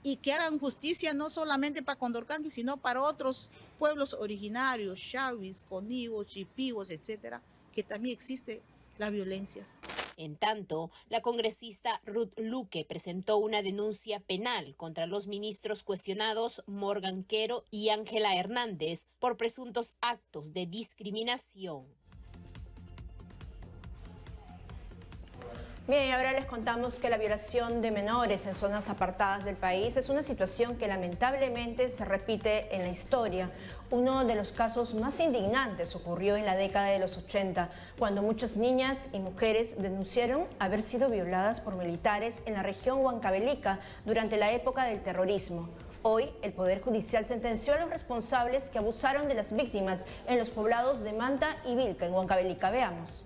T: y que hagan justicia no solamente para Condorcanqui, sino para otros pueblos originarios, Chavis, Conigos, Chipigos, etcétera, que también existen las violencias.
J: En tanto, la congresista Ruth Luque presentó una denuncia penal contra los ministros cuestionados Morgan Quero y Ángela Hernández por presuntos actos de discriminación.
B: Bien, y ahora les contamos que la violación de menores en zonas apartadas del país es una situación que lamentablemente se repite en la historia. Uno de los casos más indignantes ocurrió en la década de los 80, cuando muchas niñas y mujeres denunciaron haber sido violadas por militares en la región Huancavelica durante la época del terrorismo. Hoy, el Poder Judicial sentenció a los responsables que abusaron de las víctimas en los poblados de Manta y Vilca, en Huancavelica. Veamos.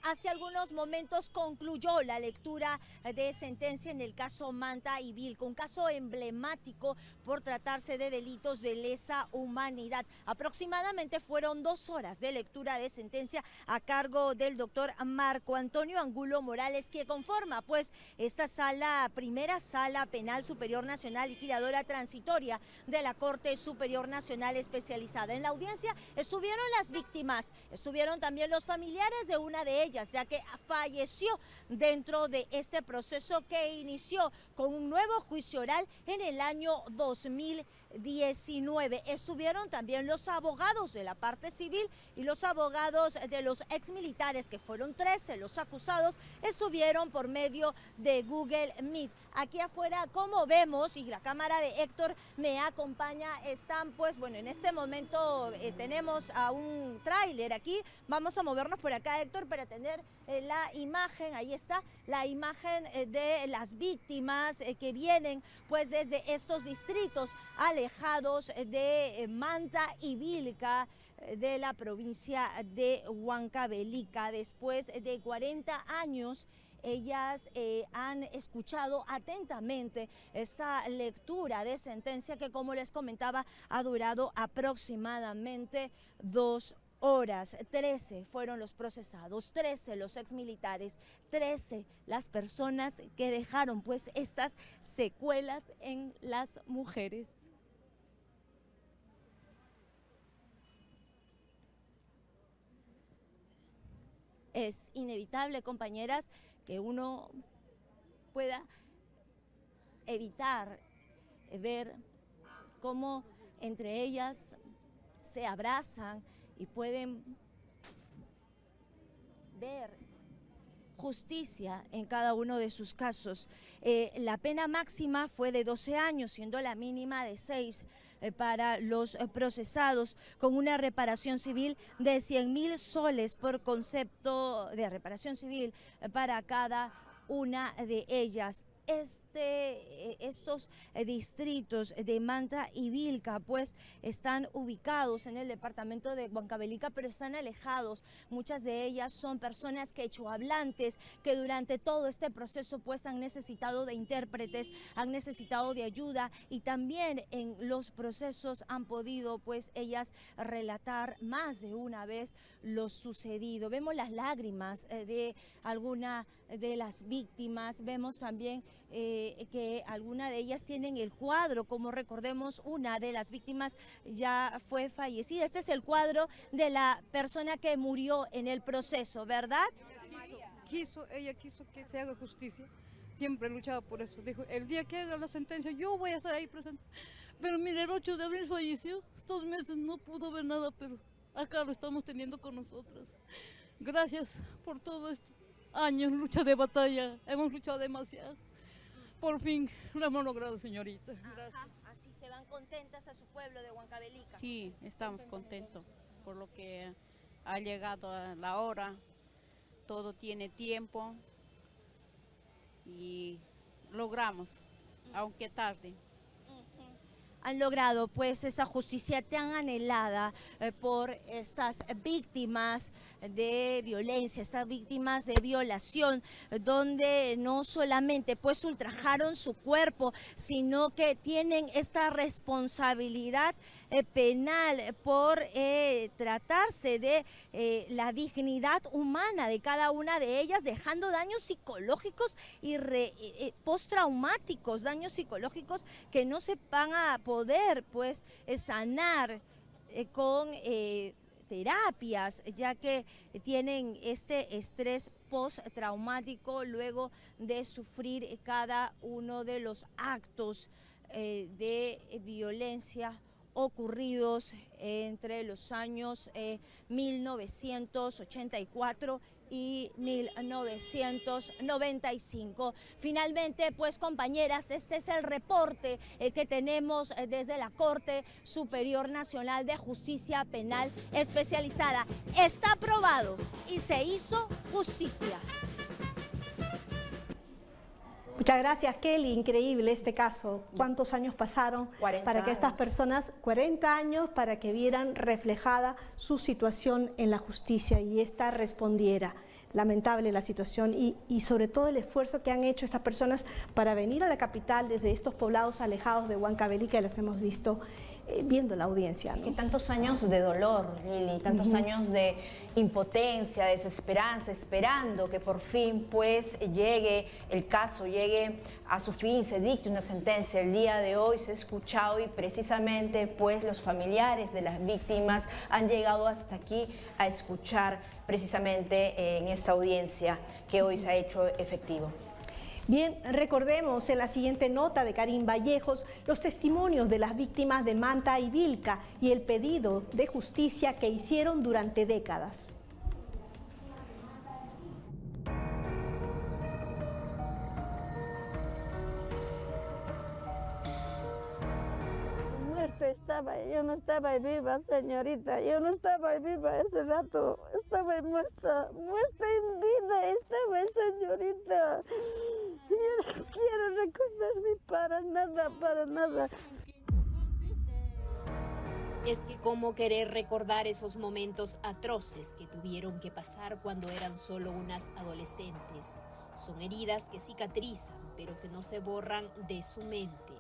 U: hace algunos momentos concluyó la lectura de sentencia en el caso Manta y Vilca, un caso emblemático por tratarse de delitos de lesa humanidad. Aproximadamente fueron 2 horas de lectura de sentencia a cargo del doctor Marco Antonio Angulo Morales, que conforma pues esta primera sala penal superior nacional liquidadora transitoria de la Corte Superior Nacional Especializada. En la audiencia estuvieron las víctimas, estuvieron también los familiares de una de ellas, ya que falleció dentro de este proceso que inició con un nuevo juicio oral en el año 2019. Estuvieron también los abogados de la parte civil y los abogados de los exmilitares, que fueron 13 los acusados, estuvieron por medio de Google Meet. Aquí afuera, como vemos, y la cámara de Héctor me acompaña, están pues, bueno, en este momento tenemos a un tráiler aquí. Vamos a movernos por acá, Héctor, para tener la imagen. Ahí está la imagen de las víctimas que vienen pues desde estos distritos alejados de Manta y Vilca, de la provincia de Huancavelica. Después de 40 años, ellas han escuchado atentamente esta lectura de sentencia que, como les comentaba, ha durado aproximadamente 2 horas. 13 fueron los procesados, 13 los exmilitares, 13 las personas que dejaron pues estas secuelas en las mujeres. Es inevitable, compañeras, que uno pueda evitar ver cómo entre ellas se abrazan y pueden ver justicia en cada uno de sus casos. La pena máxima fue de 12 años, siendo la mínima de 6 para los procesados, con una reparación civil de 100.000 soles por concepto de reparación civil para cada una de ellas. Estos distritos de Manta y Vilca pues están ubicados en el departamento de Huancavelica, pero están alejados. Muchas de ellas son personas quechohablantes que durante todo este proceso pues han necesitado de intérpretes, han necesitado de ayuda, y también en los procesos han podido pues ellas relatar más de una vez lo sucedido. Vemos las lágrimas de alguna de las víctimas, vemos también que alguna de ellas tienen el cuadro, como recordemos, una de las víctimas ya fue fallecida. Este es el cuadro de la persona que murió en el proceso, ¿verdad?
V: Ella quiso que se haga justicia, siempre luchaba por eso. Dijo, el día que haga la sentencia yo voy a estar ahí presente. Pero mire, el 8 de abril falleció, 2 meses no pudo ver nada, pero acá lo estamos teniendo con nosotras. Gracias por todos estos años, lucha de batalla, hemos luchado demasiado. Por fin lo hemos logrado, señorita. Gracias.
U: Ajá, así se van contentas a su pueblo de Huancavelica.
W: Sí, estamos contentos por lo que ha llegado a la hora. Todo tiene tiempo y logramos, aunque tarde.
U: Han logrado pues esa justicia tan anhelada por estas víctimas de violencia, estas víctimas de violación, donde no solamente pues ultrajaron su cuerpo, sino que tienen esta responsabilidad penal por tratarse de la dignidad humana de cada una de ellas, dejando daños psicológicos y postraumáticos, daños psicológicos que no se van a poder pues sanar con terapias, ya que tienen este estrés postraumático luego de sufrir cada uno de los actos de violencia ocurridos entre los años 1984 y 1995. Finalmente, pues compañeras, este es el reporte que tenemos desde la Corte Superior Nacional de Justicia Penal Especializada. Está aprobado y se hizo justicia.
A: Muchas gracias, Kelly. Increíble este caso. ¿Cuántos años pasaron para que estas personas, 40 años, para que vieran reflejada su situación en la justicia y esta respondiera? lamentable la situación y sobre todo el esfuerzo que han hecho estas personas para venir a la capital desde estos poblados alejados de Huancavelica, y las hemos visto viendo la audiencia, ¿no?
B: Y tantos años de dolor, Lili, tantos años de impotencia, desesperanza, esperando que por fin pues llegue el caso, llegue a su fin, se dicte una sentencia. El día de hoy se ha escuchado y precisamente pues los familiares de las víctimas han llegado hasta aquí a escuchar precisamente en esta audiencia que hoy se ha hecho efectivo.
A: Bien, recordemos en la siguiente nota de Karim Vallejos los testimonios de las víctimas de Manta y Vilca y el pedido de justicia que hicieron durante décadas.
C: Yo no estaba viva, señorita, yo no estaba viva ese rato, estaba muerta en vida, estaba señorita. Yo no quiero recordarme para nada.
J: Es que cómo querer recordar esos momentos atroces que tuvieron que pasar cuando eran solo unas adolescentes. Son heridas que cicatrizan, pero que no se borran de su mente.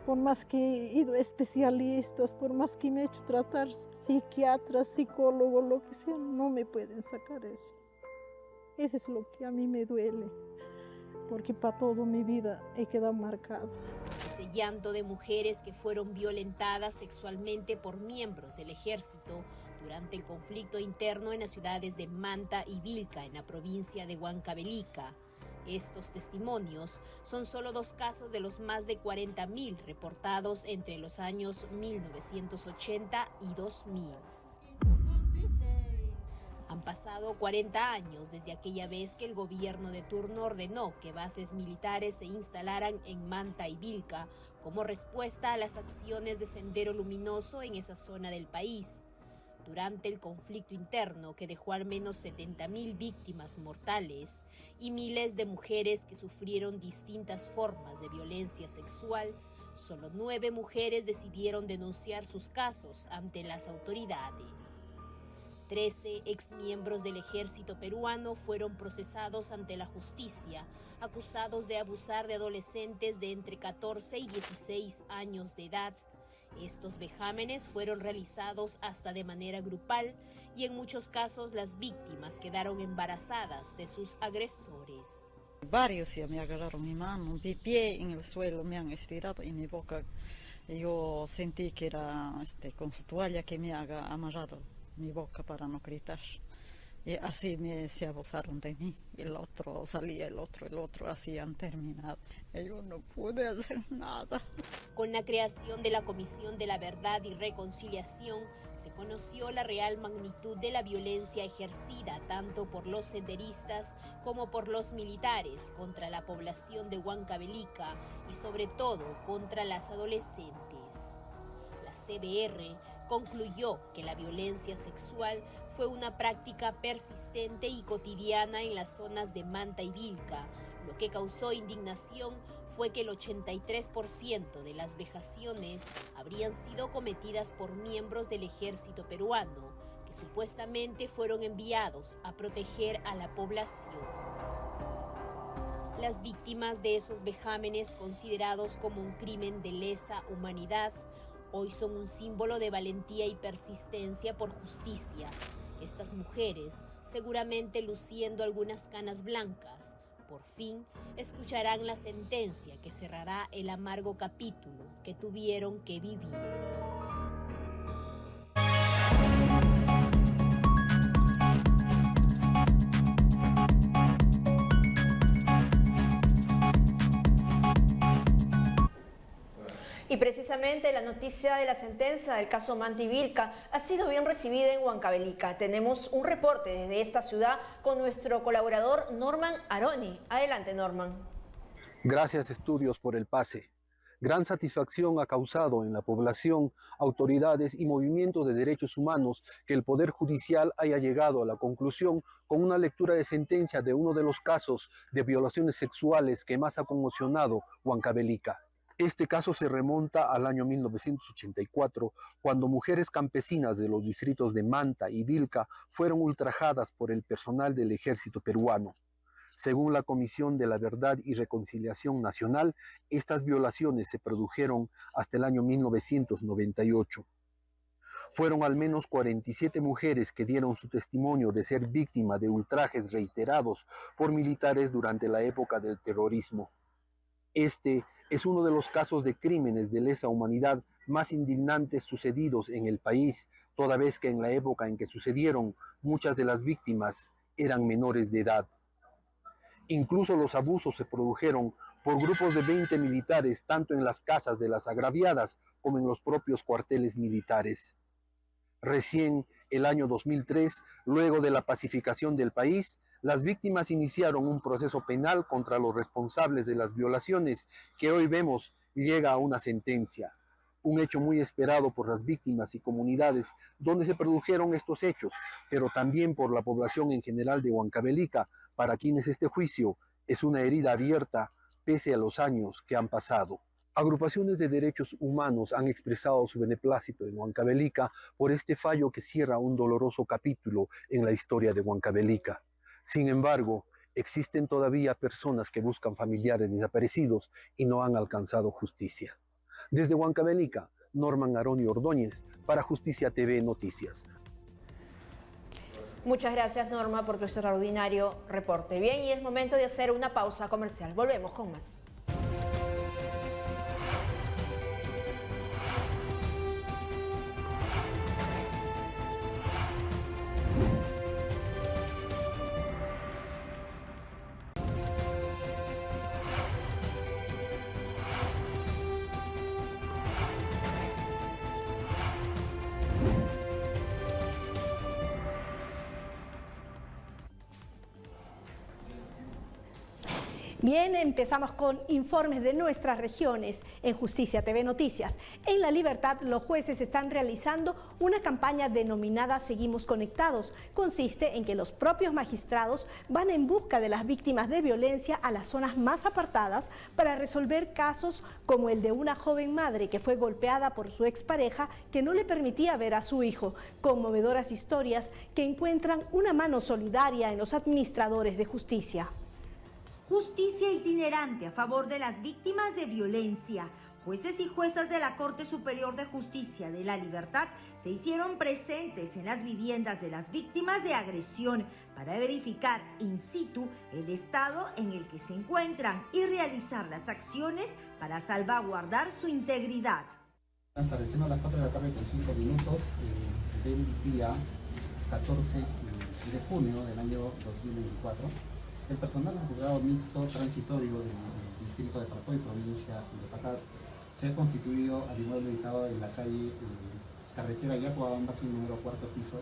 V: Por más que he ido a especialistas, por más que me he hecho tratar psiquiatras, psicólogos, lo que sea, no me pueden sacar eso. Eso es lo que a mí me duele, porque para toda mi vida he quedado marcada.
J: Ese llanto de mujeres que fueron violentadas sexualmente por miembros del ejército durante el conflicto interno en las ciudades de Manta y Vilca, en la provincia de Huancavelica. Estos testimonios son solo 2 casos de los más de 40.000 reportados entre los años 1980 y 2000. Han pasado 40 años desde aquella vez que el gobierno de turno ordenó que bases militares se instalaran en Manta y Vilca como respuesta a las acciones de Sendero Luminoso en esa zona del país. Durante el conflicto interno que dejó al menos 70.000 víctimas mortales y miles de mujeres que sufrieron distintas formas de violencia sexual, solo 9 mujeres decidieron denunciar sus casos ante las autoridades. 13 exmiembros del ejército peruano fueron procesados ante la justicia, acusados de abusar de adolescentes de entre 14 y 16 años de edad. Estos vejámenes fueron realizados hasta de manera grupal y en muchos casos las víctimas quedaron embarazadas de sus agresores.
G: Varios ya me agarraron mi mano, mi pie en el suelo me han estirado y mi boca. Yo sentí que era con su toalla que me haga amarrado mi boca para no gritar. Y así se abusaron de mí. El otro salía, el otro, así han terminado. Yo no pude hacer nada.
J: Con la creación de la Comisión de la Verdad y Reconciliación, se conoció la real magnitud de la violencia ejercida tanto por los senderistas como por los militares contra la población de Huancavelica y sobre todo contra las adolescentes. La CBR concluyó que la violencia sexual fue una práctica persistente y cotidiana en las zonas de Manta y Vilca. Lo que causó indignación fue que el 83% de las vejaciones habrían sido cometidas por miembros del ejército peruano, que supuestamente fueron enviados a proteger a la población. Las víctimas de esos vejámenes, considerados como un crimen de lesa humanidad, hoy son un símbolo de valentía y persistencia por justicia. Estas mujeres, seguramente luciendo algunas canas blancas, por fin escucharán la sentencia que cerrará el amargo capítulo que tuvieron que vivir.
B: Y precisamente la noticia de la sentencia del caso Manta y Vilca ha sido bien recibida en Huancavelica. Tenemos un reporte desde esta ciudad con nuestro colaborador Norman Aroni. Adelante, Norman.
I: Gracias, Estudios, por el pase. Gran satisfacción ha causado en la población, autoridades y movimientos de derechos humanos que el Poder Judicial haya llegado a la conclusión con una lectura de sentencia de uno de los casos de violaciones sexuales que más ha conmocionado Huancavelica. Este caso se remonta al año 1984, cuando mujeres campesinas de los distritos de Manta y Vilca fueron ultrajadas por el personal del ejército peruano. Según la Comisión de la Verdad y Reconciliación Nacional, estas violaciones se produjeron hasta el año 1998. Fueron al menos 47 mujeres que dieron su testimonio de ser víctimas de ultrajes reiterados por militares durante la época del terrorismo. Este es uno de los casos de crímenes de lesa humanidad más indignantes sucedidos en el país, toda vez que en la época en que sucedieron, muchas de las víctimas eran menores de edad. Incluso los abusos se produjeron por grupos de 20 militares, tanto en las casas de las agraviadas como en los propios cuarteles militares. Recién, el año 2003, luego de la pacificación del país, las víctimas iniciaron un proceso penal contra los responsables de las violaciones que hoy vemos llega a una sentencia. Un hecho muy esperado por las víctimas y comunidades donde se produjeron estos hechos, pero también por la población en general de Huancavelica, para quienes este juicio es una herida abierta pese a los años que han pasado. Agrupaciones de derechos humanos han expresado su beneplácito en Huancavelica por este fallo que cierra un doloroso capítulo en la historia de Huancavelica. Sin embargo, existen todavía personas que buscan familiares desaparecidos y no han alcanzado justicia. Desde Huancavelica, Norman Aronio Ordóñez, para Justicia TV Noticias.
B: Muchas gracias, Norma, por tu extraordinario reporte. Bien, y es momento de hacer una pausa comercial. Volvemos con más.
A: Bien, empezamos con informes de nuestras regiones en Justicia TV Noticias. En La Libertad, los jueces están realizando una campaña denominada Seguimos Conectados. Consiste en que los propios magistrados van en busca de las víctimas de violencia a las zonas más apartadas para resolver casos como el de una joven madre que fue golpeada por su expareja que no le permitía ver a su hijo. Conmovedoras historias que encuentran una mano solidaria en los administradores de justicia.
U: Justicia itinerante a favor de las víctimas de violencia. Jueces y juezas de la Corte Superior de Justicia de La Libertad se hicieron presentes en las viviendas de las víctimas de agresión para verificar in situ el estado en el que se encuentran y realizar las acciones para salvaguardar su integridad.
D: Buenas tardes, siendo las 4 de la tarde con 5 minutos del día 14 de junio del año 2024. El personal del juzgado mixto transitorio del distrito de Paracoy, provincia de Patás, se ha constituido al inmueble ubicado en la calle carretera Yacuabamba, sin número 4º piso,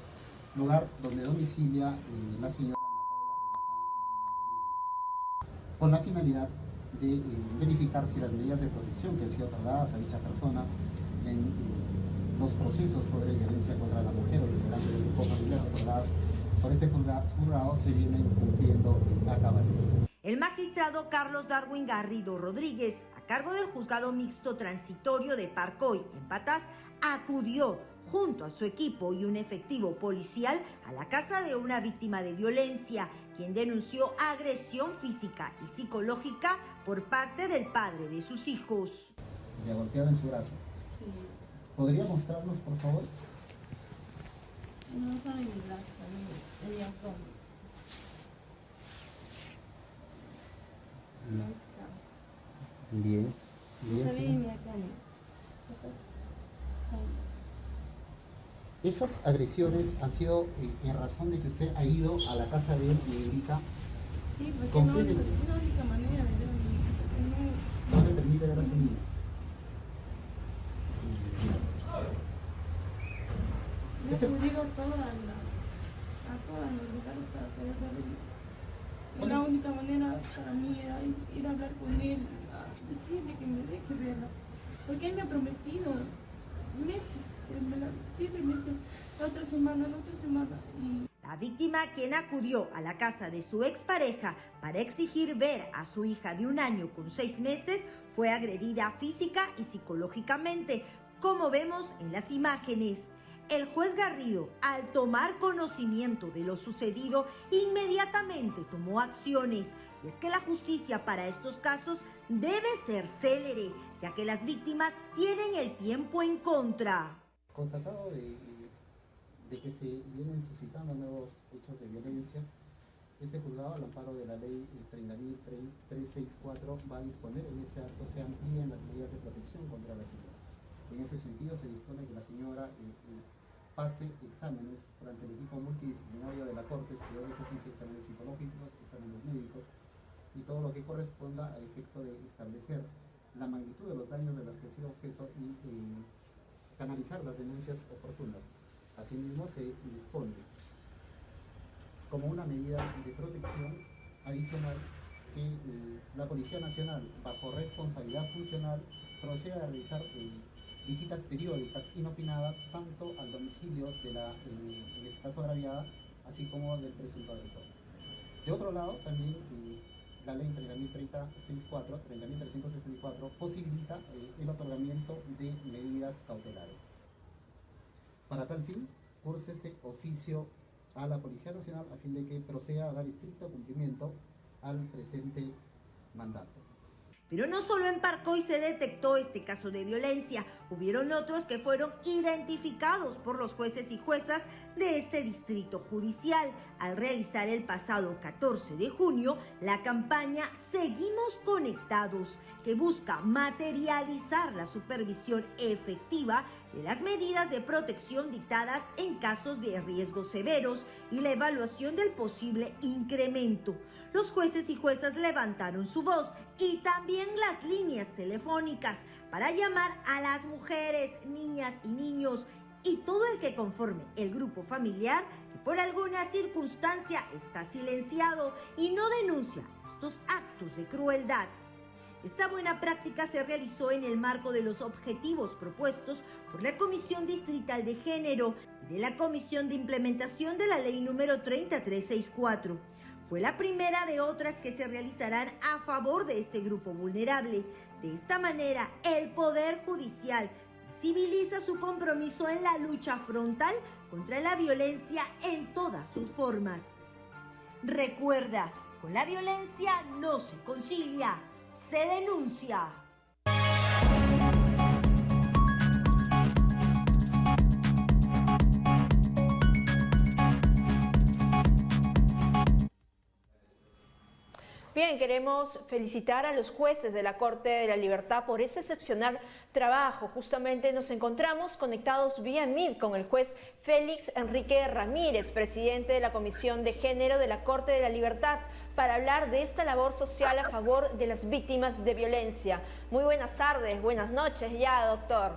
D: lugar donde domicilia la señora con la finalidad de verificar si las medidas de protección que han sido otorgadas a dicha persona en los procesos sobre violencia contra la mujer o integrante del grupo familiar otorgadas por este juzgado se vienen cumpliendo a cabalidad.
U: El magistrado Carlos Darwin Garrido Rodríguez, a cargo del juzgado mixto transitorio de Parcoy, en Patás, acudió junto a su equipo y un efectivo policial a la casa de una víctima de violencia, quien denunció agresión física y psicológica por parte del padre de sus hijos.
D: Le ha golpeado en su brazo.
V: Sí.
D: ¿Podría mostrarnos, por favor?
V: No sabe mi brazo, ella como. No está.
D: Bien, bien.
V: Está bien, acá.
D: Esas agresiones han sido en razón de que usted ha ido a la casa de él y le indica.
V: Sí, porque no, es la única manera de ver a mi hija.
D: No le permite ver a su niño.
V: Yo le digo a todas los lugares para poder verlo. Y la única manera para mí era ir a hablar con él, a decirle que me deje verla. Porque él me ha prometido meses, 7 meses, la otra semana. Y
U: La víctima, quien acudió a la casa de su expareja para exigir ver a su hija de 1 año con 6 meses, fue agredida física y psicológicamente, como vemos en las imágenes. El juez Garrido, al tomar conocimiento de lo sucedido, inmediatamente tomó acciones. Y es que la justicia para estos casos debe ser célere, ya que las víctimas tienen el tiempo en contra.
D: Constatado de que se vienen suscitando nuevos hechos de violencia, este juzgado, al amparo de la ley 30.364, va a disponer en este acto se amplíen las medidas de protección contra la señora. En ese sentido, se dispone que la señora pase exámenes durante el equipo multidisciplinario de la Corte Superior de Justicia, exámenes psicológicos, exámenes médicos y todo lo que corresponda al efecto de establecer la magnitud de los daños de los que ha sido objeto y canalizar las denuncias oportunas. Asimismo, se dispone como una medida de protección adicional que la Policía Nacional, bajo responsabilidad funcional, proceda a realizar visitas periódicas inopinadas tanto al domicilio de la, en este caso agraviada, así como del presunto agresor. De otro lado, también la ley 30.364 posibilita el otorgamiento de medidas cautelares. Para tal fin, cúrsese oficio a la Policía Nacional a fin de que proceda a dar estricto cumplimiento al presente mandato.
U: Pero no solo en Parcoy se detectó este caso de violencia, hubieron otros que fueron identificados por los jueces y juezas de este distrito judicial al realizar el pasado 14 de junio la campaña Seguimos Conectados, que busca materializar la supervisión efectiva de las medidas de protección dictadas en casos de riesgos severos y la evaluación del posible incremento. Los jueces y juezas levantaron su voz y también las líneas telefónicas para llamar a las mujeres, niñas y niños y todo el que conforme el grupo familiar que por alguna circunstancia está silenciado y no denuncia estos actos de crueldad. Esta buena práctica se realizó en el marco de los objetivos propuestos por la Comisión Distrital de Género y de la Comisión de Implementación de la Ley número 30.364. Fue la primera de otras que se realizarán a favor de este grupo vulnerable. De esta manera, el Poder Judicial visibiliza su compromiso en la lucha frontal contra la violencia en todas sus formas. Recuerda, con la violencia no se concilia, se denuncia.
B: Bien, queremos felicitar a los jueces de la Corte de la Libertad por ese excepcional trabajo. Justamente nos encontramos conectados vía Meet con el juez Félix Enrique Ramírez, presidente de la Comisión de Género de la Corte de la Libertad, para hablar de esta labor social a favor de las víctimas de violencia. Muy buenas tardes, buenas noches ya, doctor.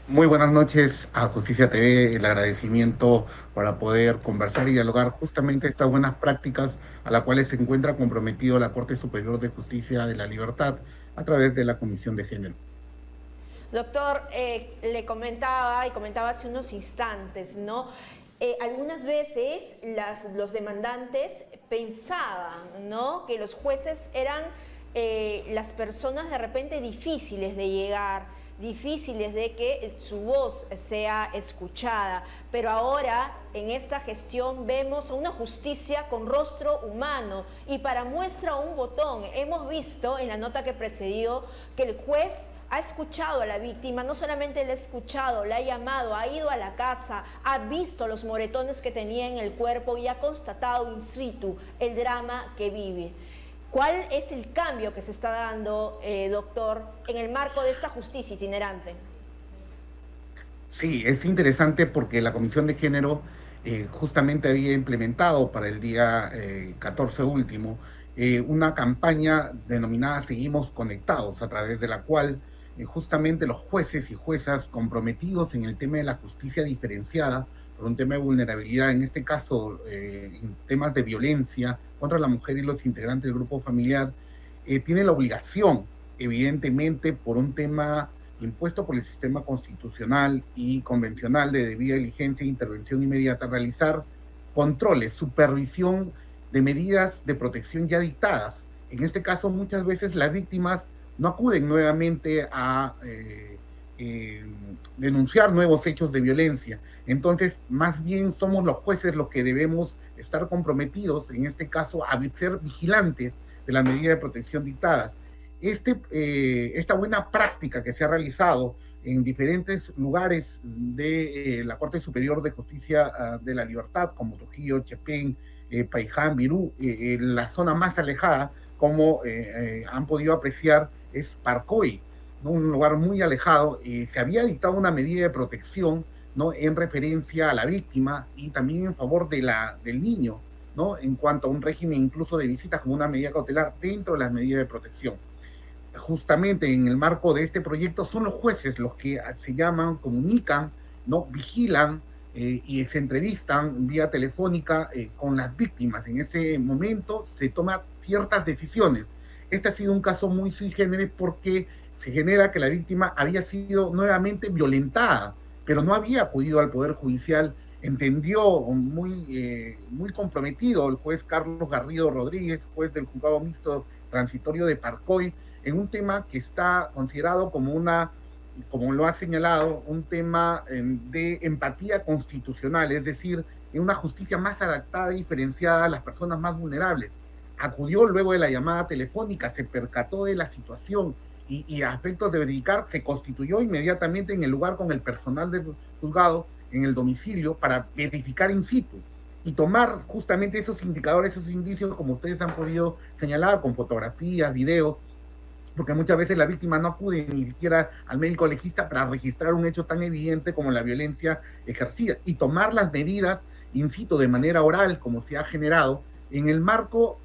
E: Muy buenas noches a Justicia TV, el agradecimiento para poder conversar y dialogar justamente estas buenas prácticas a las cuales se encuentra comprometido la Corte Superior de Justicia de la Libertad a través de la Comisión de Género.
B: Doctor, le comentaba hace unos instantes, ¿no? Algunas veces los demandantes pensaban, ¿no?, que los jueces eran las personas de repente difíciles de llegar, difíciles de que su voz sea escuchada, pero ahora en esta gestión vemos a una justicia con rostro humano y para muestra un botón hemos visto en la nota que precedió que el juez ha escuchado a la víctima, no solamente la ha escuchado, la ha llamado, ha ido a la casa, ha visto los moretones que tenía en el cuerpo y ha constatado in situ el drama que vive. ¿Cuál es el cambio que se está dando, doctor, en el marco de esta justicia itinerante?
E: Sí, es interesante porque la Comisión de Género justamente había implementado para el día 14 último una campaña denominada Seguimos Conectados, a través de la cual justamente los jueces y juezas comprometidos en el tema de la justicia diferenciada por un tema de vulnerabilidad, en este caso en temas de violencia contra la mujer y los integrantes del grupo familiar, tiene la obligación, evidentemente, por un tema impuesto por el sistema constitucional y convencional de debida diligencia e intervención inmediata, realizar controles, supervisión de medidas de protección ya dictadas. En este caso, muchas veces las víctimas no acuden nuevamente a denunciar nuevos hechos de violencia. Entonces, más bien somos los jueces los que debemos estar comprometidos, en este caso, a ser vigilantes de las medidas de protección dictadas. Esta buena práctica que se ha realizado en diferentes lugares de la Corte Superior de Justicia de la Libertad, como Trujillo, Chepén, Paiján, Virú, la zona más alejada, como han podido apreciar, es Parcoy, ¿no? Un lugar muy alejado. Se había dictado una medida de protección, ¿no?, en referencia a la víctima y también en favor de del niño, ¿no?, en cuanto a un régimen incluso de visitas como una medida cautelar dentro de las medidas de protección. Justamente en el marco de este proyecto son los jueces los que se llaman, comunican, ¿no?, vigilan y se entrevistan vía telefónica con las víctimas. En ese momento se toman ciertas decisiones. Este ha sido un caso muy sui generis porque se genera que la víctima había sido nuevamente violentada, pero no había acudido al Poder Judicial. Entendió muy comprometido el juez Carlos Garrido Rodríguez, juez del Juzgado Mixto Transitorio de Parcoy, en un tema que está considerado como lo ha señalado, un tema de empatía constitucional, es decir, en una justicia más adaptada y diferenciada a las personas más vulnerables. Acudió luego de la llamada telefónica, se percató de la situación y a efectos de verificar, se constituyó inmediatamente en el lugar con el personal del juzgado, en el domicilio, para verificar in situ y tomar justamente esos indicadores, esos indicios, como ustedes han podido señalar, con fotografías, videos, porque muchas veces la víctima no acude ni siquiera al médico legista para registrar un hecho tan evidente como la violencia ejercida, y tomar las medidas in situ de manera oral, como se ha generado, en el marco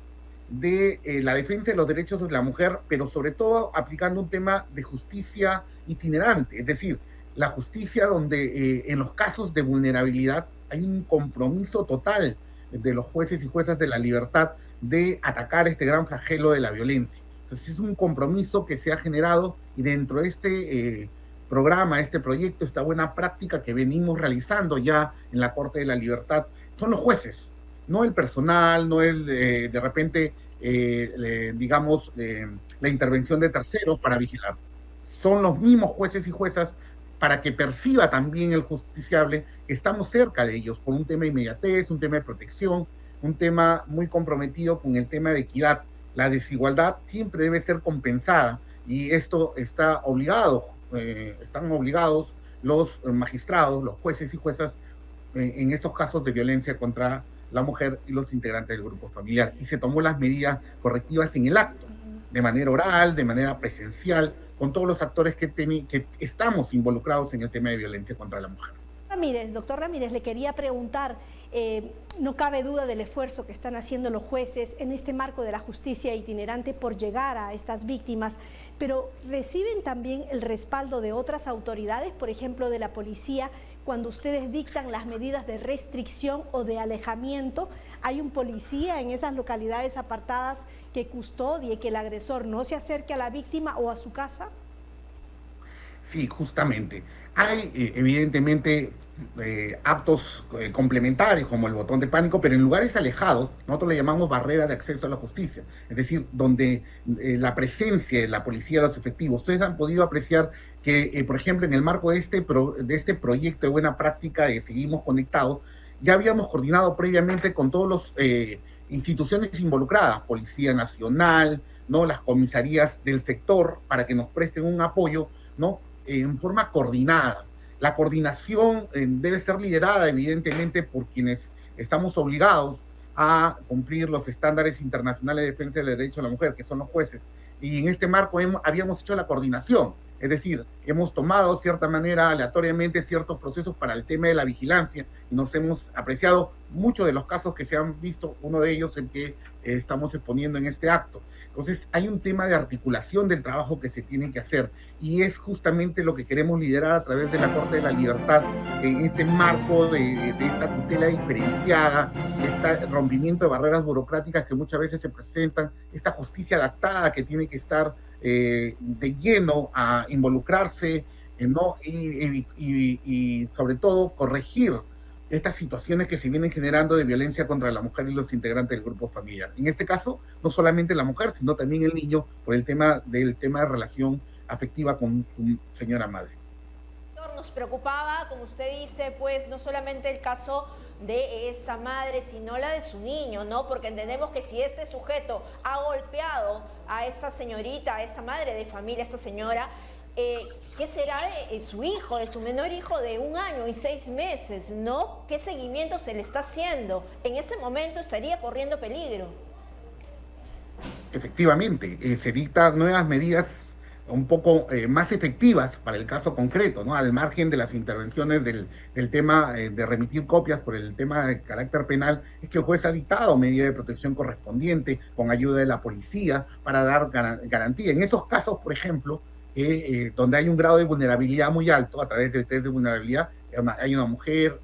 E: de la defensa de los derechos de la mujer, pero sobre todo aplicando un tema de justicia itinerante, es decir, la justicia donde en los casos de vulnerabilidad hay un compromiso total de los jueces y juezas de la libertad de atacar este gran flagelo de la violencia. Entonces es un compromiso que se ha generado, y dentro de este programa, este proyecto, esta buena práctica que venimos realizando ya en la Corte de la Libertad, son los jueces, no el personal, no de repente, digamos, la intervención de terceros para vigilar. Son los mismos jueces y juezas para que perciba también el justiciable que estamos cerca de ellos por un tema de inmediatez, un tema de protección, un tema muy comprometido con el tema de equidad. La desigualdad siempre debe ser compensada, y esto está obligado, están obligados los magistrados, los jueces y juezas en estos casos de violencia contra la mujer y los integrantes del grupo familiar. Y se tomó las medidas correctivas en el acto, de manera oral, de manera presencial, con todos los actores que estamos involucrados en el tema de violencia contra la mujer.
A: Doctor Ramírez, le quería preguntar, no cabe duda del esfuerzo que están haciendo los jueces en este marco de la justicia itinerante por llegar a estas víctimas, pero ¿reciben también el respaldo de otras autoridades, por ejemplo de la policía, cuando ustedes dictan las medidas de restricción o de alejamiento? ¿Hay un policía en esas localidades apartadas que custodie que el agresor no se acerque a la víctima o a su casa?
E: Sí, justamente. Hay evidentemente actos complementarios como el botón de pánico, pero en lugares alejados, nosotros le llamamos barrera de acceso a la justicia, es decir, donde la presencia de la policía, los efectivos. Ustedes han podido apreciar que, por ejemplo, en el marco de este proyecto de buena práctica de Seguimos Conectados, ya habíamos coordinado previamente con todas las instituciones involucradas, Policía Nacional, ¿no?, las comisarías del sector, para que nos presten un apoyo, ¿no?, en forma coordinada. La coordinación debe ser liderada evidentemente por quienes estamos obligados a cumplir los estándares internacionales de defensa del derecho a la mujer, que son los jueces. Y en este marco habíamos hecho la coordinación, es decir, hemos tomado de cierta manera aleatoriamente ciertos procesos para el tema de la vigilancia, y nos hemos apreciado muchos de los casos que se han visto, uno de ellos el que estamos exponiendo en este acto. Entonces hay un tema de articulación del trabajo que se tiene que hacer, y es justamente lo que queremos liderar a través de la Corte de la Libertad, en este marco de esta tutela diferenciada, este rompimiento de barreras burocráticas que muchas veces se presentan, esta justicia adaptada que tiene que estar de lleno a involucrarse, ¿no? Y sobre todo corregir estas situaciones que se vienen generando de violencia contra la mujer y los integrantes del grupo familiar. En este caso, no solamente la mujer, sino también el niño, por el tema de relación afectiva con su señora madre.
B: Nos preocupaba, como usted dice, pues no solamente el caso de esta madre, sino la de su niño, ¿no? Porque entendemos que si este sujeto ha golpeado a esta señorita, a esta madre de familia, a esta señora, ¿qué será de su hijo, de su menor hijo de 1 año y 6 meses, ¿no? ¿Qué seguimiento se le está haciendo? En este momento estaría corriendo peligro.
E: Efectivamente, se dictan nuevas medidas un poco más efectivas para el caso concreto, ¿no? Al margen de las intervenciones del tema de remitir copias por el tema de carácter penal, es que el juez ha dictado medida de protección correspondiente con ayuda de la policía para dar garantía. En esos casos, por ejemplo, donde hay un grado de vulnerabilidad muy alto, a través del test de vulnerabilidad, hay una mujer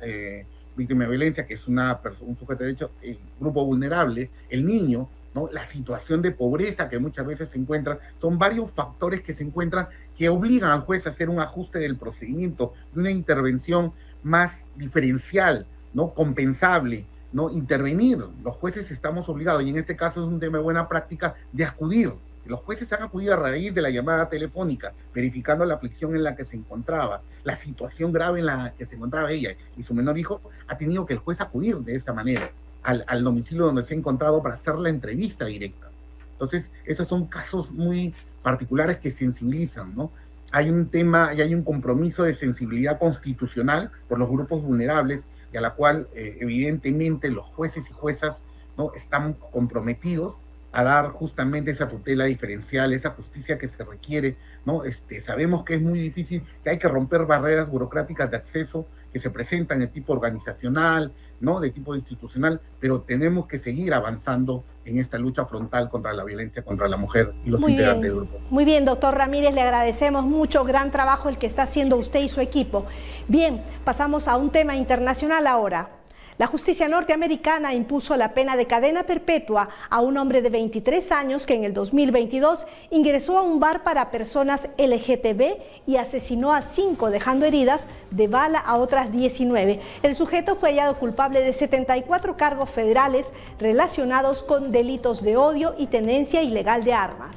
E: víctima de violencia, que es un sujeto de derecho, el grupo vulnerable, el niño, ¿no? La situación de pobreza que muchas veces se encuentran, son varios factores que se encuentran que obligan al juez a hacer un ajuste del procedimiento, de una intervención más diferencial, ¿no? Compensable, ¿no? Intervenir. Los jueces estamos obligados, y en este caso es un tema de buena práctica, de acudir. Los jueces han acudido a raíz de la llamada telefónica, verificando la aflicción en la que se encontraba, la situación grave en la que se encontraba ella y su menor hijo, ha tenido que el juez acudir de esa manera al domicilio donde se ha encontrado para hacer la entrevista directa. Entonces, esos son casos muy particulares que sensibilizan, ¿no? Hay un tema y hay un compromiso de sensibilidad constitucional por los grupos vulnerables, y a la cual evidentemente los jueces y juezas, ¿no? Están comprometidos a dar justamente esa tutela diferencial, esa justicia que se requiere, ¿no? Sabemos que es muy difícil, que hay que romper barreras burocráticas de acceso que se presentan de tipo organizacional, ¿no? De tipo institucional, pero tenemos que seguir avanzando en esta lucha frontal contra la violencia contra la mujer y los integrantes del grupo.
A: Muy bien, doctor Ramírez, le agradecemos mucho, gran trabajo el que está haciendo usted y su equipo. Bien, pasamos a un tema internacional ahora. La justicia norteamericana impuso la pena de cadena perpetua a un hombre de 23 años que en el 2022 ingresó a un bar para personas LGTB y asesinó a 5, dejando heridas de bala a otras 19. El sujeto fue hallado culpable de 74 cargos federales relacionados con delitos de odio y tenencia ilegal de armas.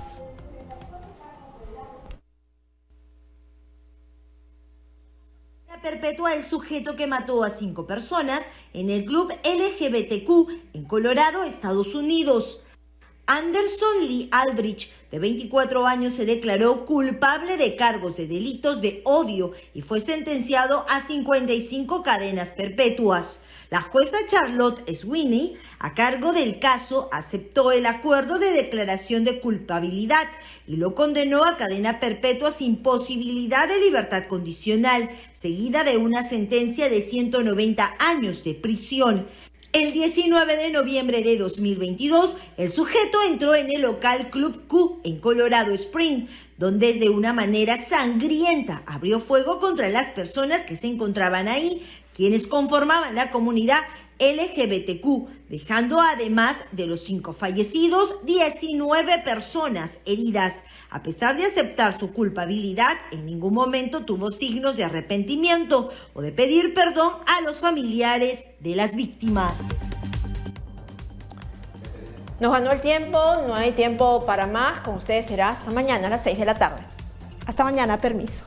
U: Perpetua el sujeto que mató a 5 personas en el club LGBTQ en Colorado, Estados Unidos. Anderson Lee Aldrich, de 24 años, se declaró culpable de cargos de delitos de odio y fue sentenciado a 55 cadenas perpetuas. La jueza Charlotte Sweeney, a cargo del caso, aceptó el acuerdo de declaración de culpabilidad y lo condenó a cadena perpetua sin posibilidad de libertad condicional, seguida de una sentencia de 190 años de prisión. El 19 de noviembre de 2022, el sujeto entró en el local Club Q en Colorado Springs, donde de una manera sangrienta abrió fuego contra las personas que se encontraban ahí, quienes conformaban la comunidad LGBTQ, dejando además de los 5 fallecidos, 19 personas heridas. A pesar de aceptar su culpabilidad, en ningún momento tuvo signos de arrepentimiento o de pedir perdón a los familiares de las víctimas.
B: Nos ganó el tiempo, no hay tiempo para más. Con ustedes será hasta mañana a las 6 de la tarde.
A: Hasta mañana, permiso.